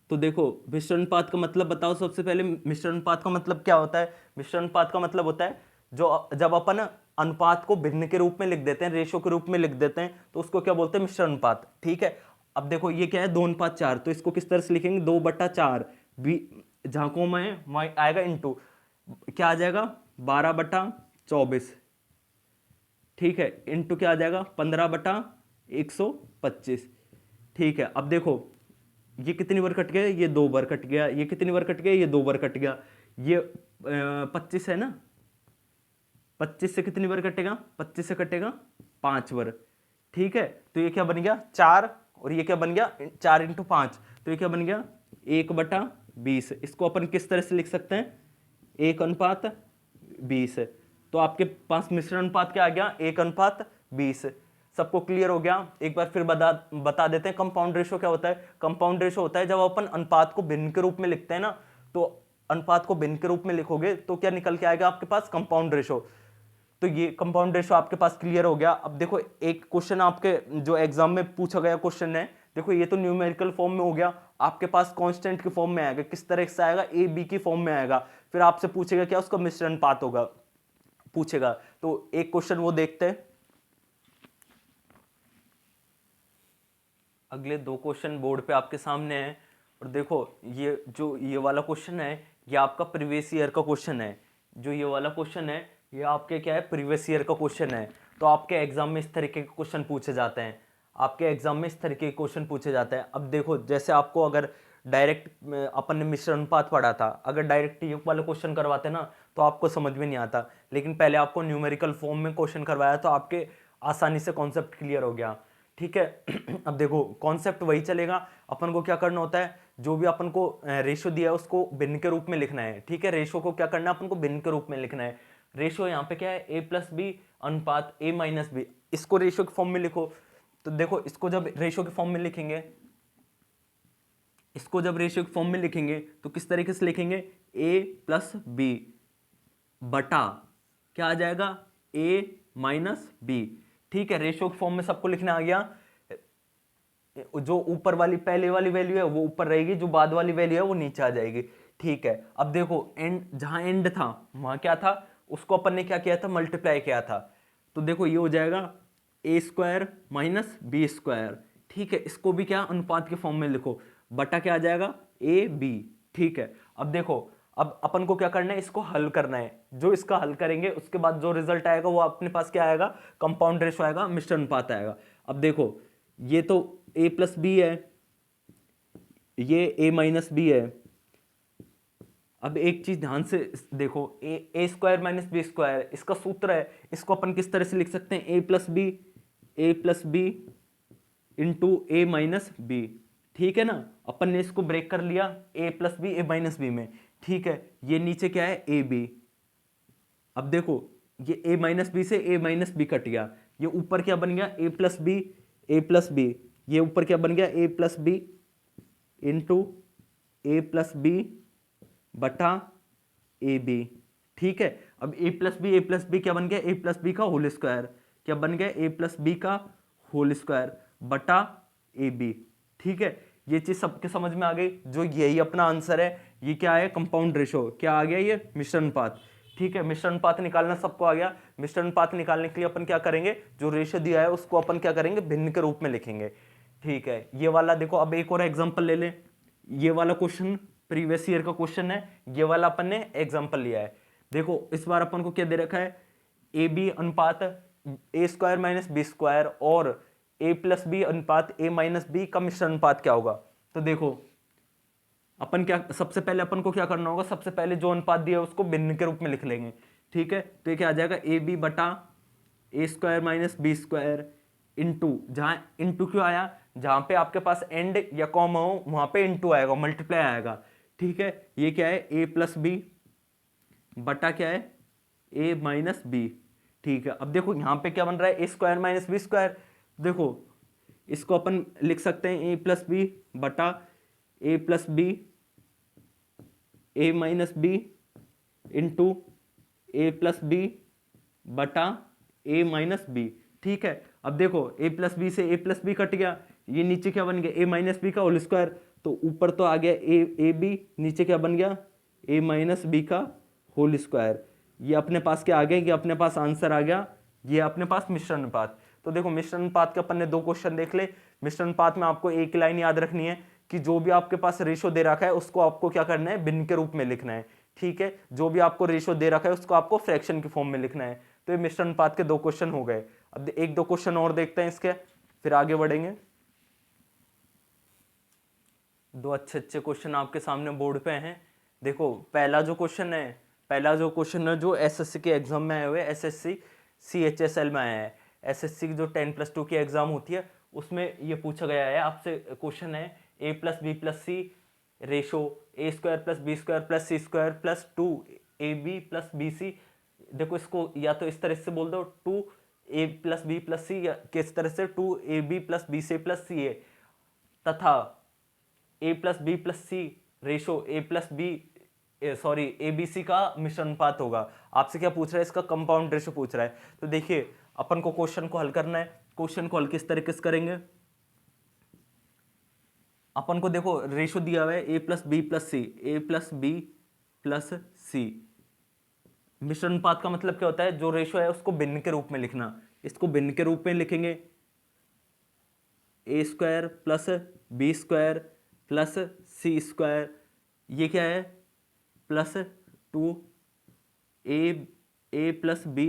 A: तो देखो मिश्र अनुपात का मतलब बताओ सबसे पहले, मिश्र अनुपात का मतलब क्या होता है, मिश्र अनुपात का मतलब होता है जो जब अपन अनुपात को भिन्न के रूप में लिख देते हैं, रेशो के रूप में लिख देते हैं, तो उसको क्या बोलते हैं, मिश्र अनुपात, ठीक है। अब देखो ये क्या है, 2:4, तो इसको किस तरह से लिखेंगे, 2/4, जहां कोमा है वहां आएगा इंटू, क्या आ जाएगा, 12/24, ठीक है, इंटू क्या आ जाएगा, 15/125, ठीक है। अब देखो ये कितनी बार कट गया, ये 2 बार कट गया, ये कितनी बार कट गया, ये 2 बार कट गया, ये 25 है ना, 25 से कितनी बार कटेगा, 25 से कटेगा 5 बार, ठीक है। तो ये क्या बन गया, 4, और ये क्या बन गया, 4 × 5, तो ये क्या बन गया, 1/20। इसको अपन किस तरह से लिख सकते हैं, 1:20। तो आपके पास मिश्र अनुपात क्या आ गया, 1:20। सबको क्लियर हो गया। एक बार फिर बता देते हैं कंपाउंड रेशो क्या होता है। कंपाउंड रेशो होता है जब अपन अनुपात को भिन्न के रूप में लिखते हैं ना, तो अनुपात को भिन्न के रूप में लिखोगे तो क्या निकल के आएगा आपके पास, कंपाउंड रेशो। तो ये कंपाउंड रेशो आपके पास क्लियर हो गया। अब देखो एक क्वेश्चन आपके जो एग्जाम में पूछा गया क्वेश्चन है, देखो ये तो न्यूमेरिकल फॉर्म में हो गया, आपके पास कांस्टेंट की फॉर्म में आएगा, किस तरह से आएगा, ए बी की फॉर्म में आएगा। फिर आपसे पूछेगा क्या, उसका मिश्र अनुपात होगा, पूछेगा। तो एक क्वेश्चन वो देखते हैं। अगले दो क्वेश्चन बोर्ड पे आपके सामने हैं और देखो ये वाला क्वेश्चन है ये आपका प्रीवियस ईयर का क्वेश्चन है। जो ये वाला क्वेश्चन है ये आपके क्या है, प्रीवियस ईयर का क्वेश्चन है। तो आपके एग्जाम में इस तरीके के क्वेश्चन पूछे जाते हैं, आपके एग्जाम में इस तरीके के क्वेश्चन पूछे जाते हैं। अब देखो जैसे आपको अगर डायरेक्ट अपन ने मिश्र अनुपात पढ़ा था, अगर डायरेक्ट ये वाला क्वेश्चन करवाते ना तो आपको समझ में नहीं आता, लेकिन पहले आपको न्यूमेरिकल फॉर्म में क्वेश्चन करवाया तो आपके आसानी से कॉन्सेप्ट क्लियर हो गया। ठीक है। अब देखो कॉन्सेप्ट वही चलेगा, अपन को क्या करना होता है, जो भी अपन को रेशो दिया है उसको भिन्न के रूप में लिखना है। ठीक है, रेशो को क्या करना है, अपन को भिन्न के रूप में लिखना है। रेशो यहाँ पे क्या है, ए प्लस बी अनुपात ए माइनस बी, इसको रेशो के फॉर्म में लिखो। तो देखो इसको जब रेशो के फॉर्म में लिखेंगे, इसको जब रेशियो के फॉर्म में लिखेंगे तो किस तरीके से लिखेंगे, a प्लस बी बटा क्या आ जाएगा, a माइनस बी। ठीक है, रेशियो के फॉर्म में सबको लिखना आ गया। जो ऊपर वाली पहले वाली वैल्यू है वो ऊपर रहेगी, जो बाद वाली वैल्यू है वो नीचे आ जाएगी। ठीक है, अब देखो एंड, जहां एंड था वहां क्या था, उसको अपन ने क्या किया था, मल्टीप्लाई किया था। तो देखो ये हो जाएगा ए स्क्वायर माइनस बी स्क्वायर। ठीक है, इसको भी क्या अनुपात के फॉर्म में लिखो, बटा क्या आ जाएगा, ए बी। ठीक है, अब देखो अब अपन को क्या करना है, इसको हल करना है। जो इसका हल करेंगे उसके बाद जो रिजल्ट आएगा वो अपने पास क्या आएगा, कंपाउंड रेशो आएगा, मिश्र अनुपात आएगा। अब देखो ये तो a प्लस बी है, ये a माइनस बी है। अब एक चीज ध्यान से देखो, A square minus B square इसका सूत्र है, इसको अपन किस तरह से लिख सकते हैं, ए प्लस बी इंटू ए माइनस बी। ठीक है ना, अपन ने इसको ब्रेक कर लिया a plus B a minus b में। ठीक है, ये नीचे क्या है, ए बी। अब देखो ये a माइनस बी से a माइनस बी कट गया, ये ऊपर क्या बन गया, a प्लस बी, ये ऊपर क्या बन गया, a plus b into a plus b बटा ए बी। ठीक है, अब a प्लस बी क्या बन गया, a प्लस बी का होल स्क्वायर, क्या बन गया, a प्लस बी का होल स्क्वायर बटा ए बी। ठीक है, ये चीज सबके समझ में आ गई। जो यही अपना आंसर है, ये क्या है, कंपाउंड रेशो, क्या आ गया, ये मिश्र अनुपात। ठीक है, मिश्र अनुपात निकालना सबको आ गया। मिश्र अनुपात निकालने के लिए अपन क्या करेंगे, जो रेशो दिया है उसको अपन क्या करेंगे, भिन्न के रूप में लिखेंगे। ठीक है, ये वाला देखो, अब एक और एग्जांपल ले लें। ये वाला क्वेश्चन प्रीवियस ईयर का क्वेश्चन है, ये वाला अपन ने एग्जांपल लिया है। देखो इस बार अपन को क्या दे रखा है, ए बी अनुपात ए स्क्वायर माइनस बी स्क्वायर और ए प्लस बी अनुपात ए माइनस बी का मिश्र अनुपात क्या होगा। तो देखो अपन क्या, सबसे पहले अपन को क्या करना होगा, सबसे पहले जो अनुपात दिया है उसको भिन्न के रूप में लिख लेंगे। ठीक है, तो ये क्या आ जाएगा, ए बी बटा A square minus B square into, जहां इंटू क्यों आया, जहां पे आपके पास एंड या कॉमा हो वहां पे इंटू आएगा, मल्टीप्लाई आएगा। ठीक है, ये क्या है, ए प्लस बी बटा क्या है, ए माइनस बी। ठीक है, अब देखो यहां पे क्या बन रहा है, A square minus B square. देखो इसको अपन लिख सकते हैं ए प्लस बी बटा ए plus B a minus B into a plus b बटा ए माइनस बी। ठीक है, अब देखो ए प्लस बी से ए प्लस बी कट गया, ये नीचे क्या बन गया, ए माइनस बी का होल स्क्वायर। तो ऊपर तो आ गया ए बी, नीचे क्या बन गया, ए माइनस बी का होल स्क्वायर। ये अपने पास क्या आ गया, ये अपने पास आंसर आ गया, ये अपने पास मिश्र अनुपात। तो देखो मिश्र अनुपात के अपन ने दो क्वेश्चन देख ले। मिश्र अनुपात में आपको एक लाइन याद रखनी है कि जो भी आपके पास रेशो दे रखा है उसको आपको क्या करना है, भिन्न के रूप में लिखना है। ठीक है, जो भी आपको रेशो दे रखा है उसको आपको फ्रैक्शन के फॉर्म में लिखना है। तो ये मिश्र अनुपात के दो क्वेश्चन हो गए। अब एक दो क्वेश्चन और देखते हैं इसके, फिर आगे बढ़ेंगे। दो अच्छे अच्छे क्वेश्चन आपके सामने बोर्ड पे हैं। देखो पहला जो क्वेश्चन है जो एसएससी के एग्जाम में आए हुए, एसएससी CHSL में आया है। एसएससी की जो 10+2 की एग्जाम होती है उसमें ये पूछा गया है आपसे, क्वेश्चन है a plus B plus C ratio a square plus B square plus C square plus 2ab plus B c. देखो इसको या तो इस तरह से बोल दो 2a प्लस बी प्लस सी, या किस तरह से 2ab plus B C plus C A, तथा a plus B plus C ratio A plus B A B C का मिश्र अनुपात होगा। आपसे क्या पूछ रहा है, इसका कंपाउंड रेशो पूछ रहा है। तो देखिए अपन को क्वेश्चन को हल करना है। क्वेश्चन को हल किस तरीके से करेंगे, अपन को देखो रेशो दिया हुआ है ए प्लस बी प्लस सी, ए प्लस बी प्लस सी। मिश्रण अनुपात का मतलब क्या होता है, जो रेशो है उसको भिन्न के रूप में लिखना। इसको भिन्न के रूप में लिखेंगे, A square plus B square plus C square, ये क्या है, plus 2 A plus B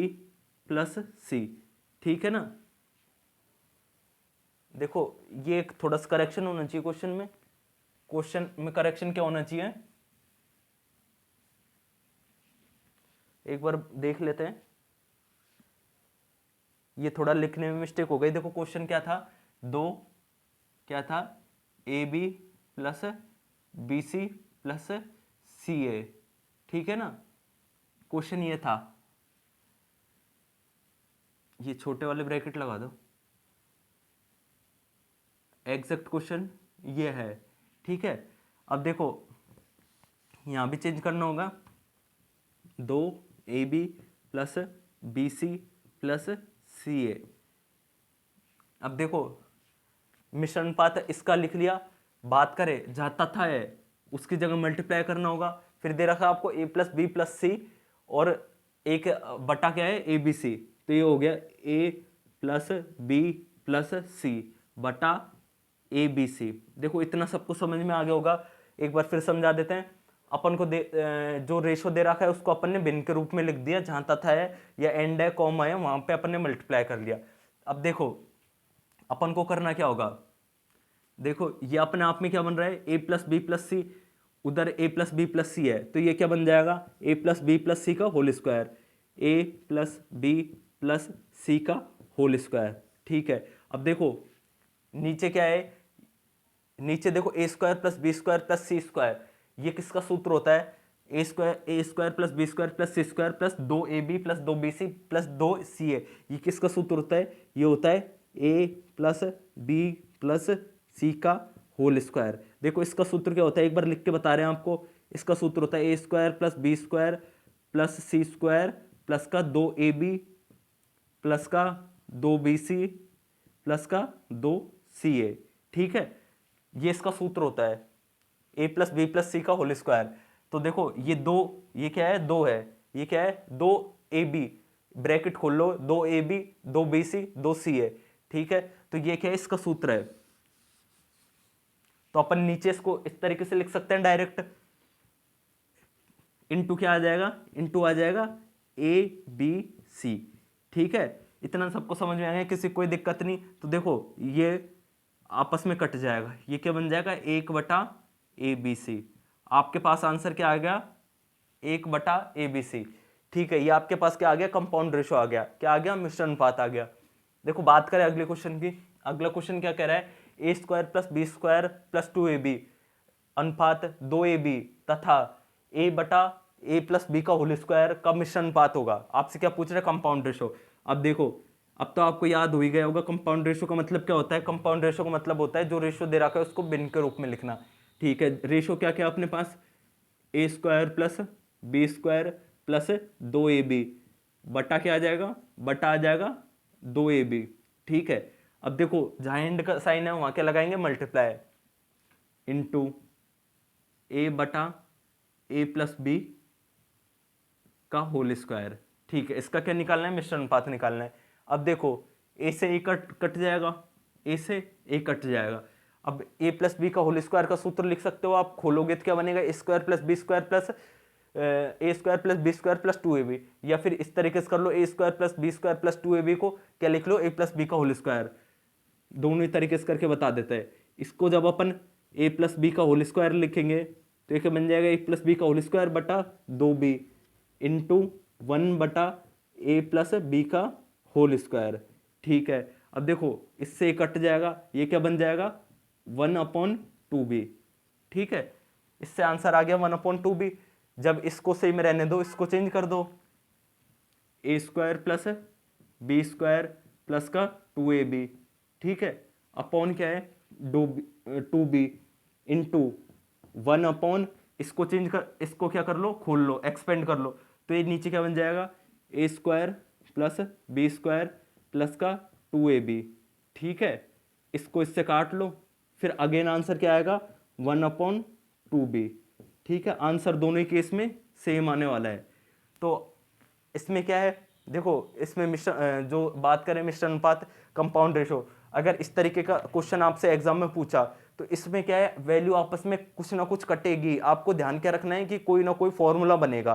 A: plus C, ठीक है ना। देखो ये एक थोड़ा सा करेक्शन होना चाहिए क्वेश्चन में करेक्शन क्या होना चाहिए, एक बार देख लेते हैं। ये थोड़ा लिखने में मिस्टेक हो गई। देखो क्वेश्चन क्या था, क्या था, A B plus B C plus C A, ठीक है ना। क्वेश्चन ये था, ये छोटे वाले ब्रैकेट लगा दो, एग्जैक्ट क्वेश्चन ये है, ठीक है। अब देखो यहां भी चेंज करना होगा, 2ab plus B C plus C A. अब देखो मिश्रण अनुपात इसका लिख लिया, बात करें जहां तथा है उसकी जगह मल्टीप्लाई करना होगा। फिर दे रखा आपको a प्लस बी प्लस सी और एक बटा क्या है ए बी सी, तो ये हो गया a प्लस बी प्लस सी बटा ए बी सी। देखो इतना सबको समझ में आ गया होगा, एक बार फिर समझा देते हैं। अपन को जो रेशो दे रखा है उसको अपन ने भिन्न के रूप में लिख दिया, जहां तथा है या एंड है कॉमा है वहां पे अपन ने मल्टीप्लाई कर लिया। अब देखो अपन को करना क्या होगा, देखो ये अपने आप में क्या बन रहा है, a plus B plus C, उधर a plus B plus C है, तो ये क्या बन जाएगा, a plus B plus C का whole square, a plus B plus C का होल स्क्वायर, ठीक है। अब देखो नीचे क्या है, नीचे देखो A square plus B square plus C square, ये किसका सूत्र होता है, A square plus B square plus C square plus 2ab plus 2bc plus 2ca, ये किसका सूत्र होता है, ये होता है a plus B plus C का होल स्क्वायर। देखो इसका सूत्र क्या होता है, एक बार लिख के बता रहे हैं आपको, इसका सूत्र होता है A square plus B square plus C square plus का 2ab प्लस का 2bc प्लस का 2ca, ठीक है। ये इसका सूत्र होता है a plus B plus C का होल स्क्वायर। तो देखो ये दो, ये क्या है, दो है, ये क्या है, 2ab ब्रैकेट खोल लो, 2ab 2bc 2ca, ठीक है। तो ये क्या है, इसका सूत्र है। तो अपन नीचे इसको इस तरीके से लिख सकते हैं डायरेक्ट, इनटू क्या आ जाएगा, इनटू आ जाएगा ए बी सी, ठीक है। इतना सबको समझ में आएगा, किसी कोई दिक्कत नहीं। तो देखो ये आपस में कट जाएगा, ये क्या बन जाएगा, 1/ABC। आपके पास आंसर क्या आ गया, 1/ABC, ठीक है। ये आपके पास क्या आ गया, कंपाउंड रेशो आ गया, क्या आ गया, मिश्रण अनुपात आ गया। देखो बात करें अगले क्वेश्चन की, अगला क्वेश्चन क्या कह रहा है, A square plus B square plus 2ab अनुपात 2ab तथा a प्लस बी का होल स्क्वायर का मिश्रण अनुपात होगा। आपसे क्या पूछ रहे हैं, कंपाउंड रेशो। अब देखो अब तो आपको याद हो ही गया होगा कंपाउंड रेशो का मतलब क्या होता है। कंपाउंड रेशो का मतलब होता है जो रेशो दे रखा है उसको भिन्न के रूप में लिखना, ठीक है। रेशो क्या क्या अपने पास, A square plus B square plus 2ab बटा क्या आ जाएगा, बटा आ जाएगा 2ab, ठीक है। अब देखो जहां एंड का साइन है वहां क्या लगाएंगे, मल्टीप्लाई इनटू a बटा a प्लस बी का होल स्क्वायर, ठीक है। इसका क्या निकालना है, मिश्रण अनुपात निकालना है। अब देखो a से a कट जाएगा, a से a कट जाएगा। अब a प्लस बी का होल स्क्वायर का सूत्र लिख सकते हो आप, खोलोगे तो क्या बनेगा, A square plus B square plus A square plus B square plus 2ab, या फिर इस तरीके से कर लो, A square plus B square plus 2ab को क्या लिख लो, a प्लस बी का होल स्क्वायर। दोनों ही तरीके से करके बता देता है। इसको जब अपन a प्लस बी का होल स्क्वायर लिखेंगे तो ये बन जाएगा a प्लस बी का होल स्क्वायर बटा 2b into 1/a plus B का होल स्क्वायर, ठीक है। अब देखो इससे कट जाएगा, ये क्या बन जाएगा, 1/2b, ठीक है। इससे आंसर आ गया 1/2b। जब इसको सही में रहने दो, इसको चेंज कर दो, a square plus B square plus का 2ab, ठीक है, अपॉन क्या है 2b इंटू 1/, इसको चेंज कर, इसको क्या कर लो, खोल लो, एक्सपेंड कर लो, तो ये नीचे क्या बन जाएगा, a square plus B square plus का 2ab, ठीक है। इसको इससे काट लो, फिर अगेन आंसर क्या आएगा, 1/2b, ठीक है। आंसर दोनों ही केस में सेम आने वाला है। तो इसमें क्या है, देखो इसमें मिश्रण जो बात करें मिश्रण अनुपात कंपाउंड रेशो, अगर इस तरीके का क्वेश्चन आपसे एग्जाम में पूछा तो इसमें क्या है, वैल्यू आपस में कुछ ना कुछ कटेगी। आपको ध्यान क्या रखना है कि कोई ना कोई फॉर्मूला बनेगा,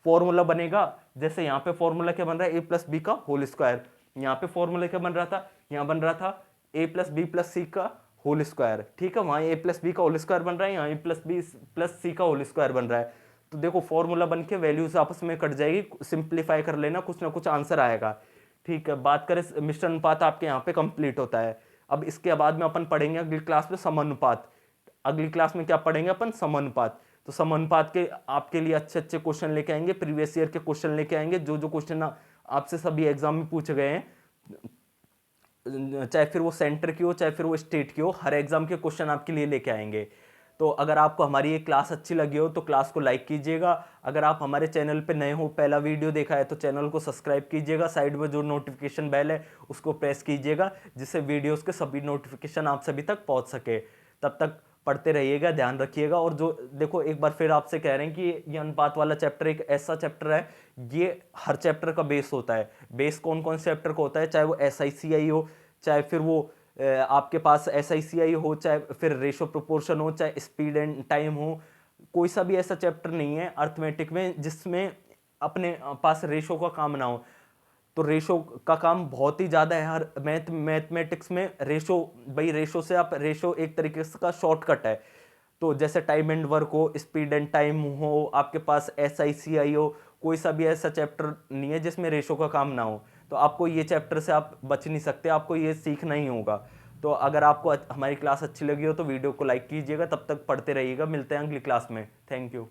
A: फॉर्मूला बनेगा। जैसे यहाँ पे फॉर्मूला क्या बन रहा है, ए प्लस बी का होल स्क्वायर। यहाँ पे फॉर्मूला क्या बन रहा था, यहाँ बन रहा था ए प्लस बी प्लस सी का होल स्क्वायर। ठीक है, वहाँ ए प्लस बी का होल स्क्वायर बन रहा है, यहाँ ए प्लस बी प्लस सी का होल स्क्वायर बन रहा है। तो देखो फॉर्मूला बन के वैल्यूज आपस में कट जाएगी, सिंप्लीफाई कर लेना, कुछ ना कुछ आंसर आएगा। ठीक है, बात करें मिश्रण अनुपात आपके यहाँ पे कंप्लीट होता है। अब इसके बाद में अपन पढ़ेंगे अगली क्लास में समानुपात। अगली क्लास में क्या पढ़ेंगे अपन, समानुपात। तो समानुपात के आपके लिए अच्छे अच्छे क्वेश्चन लेके आएंगे, प्रीवियस ईयर के क्वेश्चन लेके आएंगे, जो जो क्वेश्चन आपसे सभी एग्जाम में पूछे गए हैं, चाहे फिर वो सेंटर की हो चाहे फिर वो स्टेट की हो, हर एग्जाम के क्वेश्चन आपके लिए लेके आएंगे। तो अगर आपको हमारी ये क्लास अच्छी लगी हो तो क्लास को लाइक कीजिएगा। अगर आप हमारे चैनल पे नए हो, पहला वीडियो देखा है, तो चैनल को सब्सक्राइब कीजिएगा। साइड में जो नोटिफिकेशन बेल है उसको प्रेस कीजिएगा, जिससे वीडियोस के सभी नोटिफिकेशन आप सभी तक पहुंच सके। तब तक पढ़ते रहिएगा, ध्यान रखिएगा। और जो देखो एक बार फिर आपसे कह रहे हैं कि ये अनुपात वाला चैप्टर एक ऐसा चैप्टर है, ये हर चैप्टर का बेस होता है। बेस कौन कौन से चैप्टर का होता है, चाहे वो SICI हो, चाहे फिर वो आपके पास SICI हो, चाहे फिर रेशो प्रोपोर्शन हो, चाहे स्पीड एंड टाइम हो, कोई सा भी ऐसा चैप्टर नहीं है अर्थमेटिक में जिसमें अपने पास रेशो का काम ना हो। तो रेशो का काम बहुत ही ज़्यादा है हर मैथमेटिक्स में। रेशो भाई, रेशो से आप, रेशो एक तरीके से का शॉर्टकट है। तो जैसे टाइम एंड वर्क हो, स्पीड एंड टाइम हो, आपके पास SICI हो, कोई सा भी ऐसा चैप्टर नहीं है जिसमें रेशो का काम ना हो। तो आपको ये चैप्टर से आप बच नहीं सकते, आपको ये सीखना ही होगा। तो अगर आपको हमारी क्लास अच्छी लगी हो तो वीडियो को लाइक कीजिएगा। तब तक पढ़ते रहिएगा, मिलते हैं अगली क्लास में। Thank you.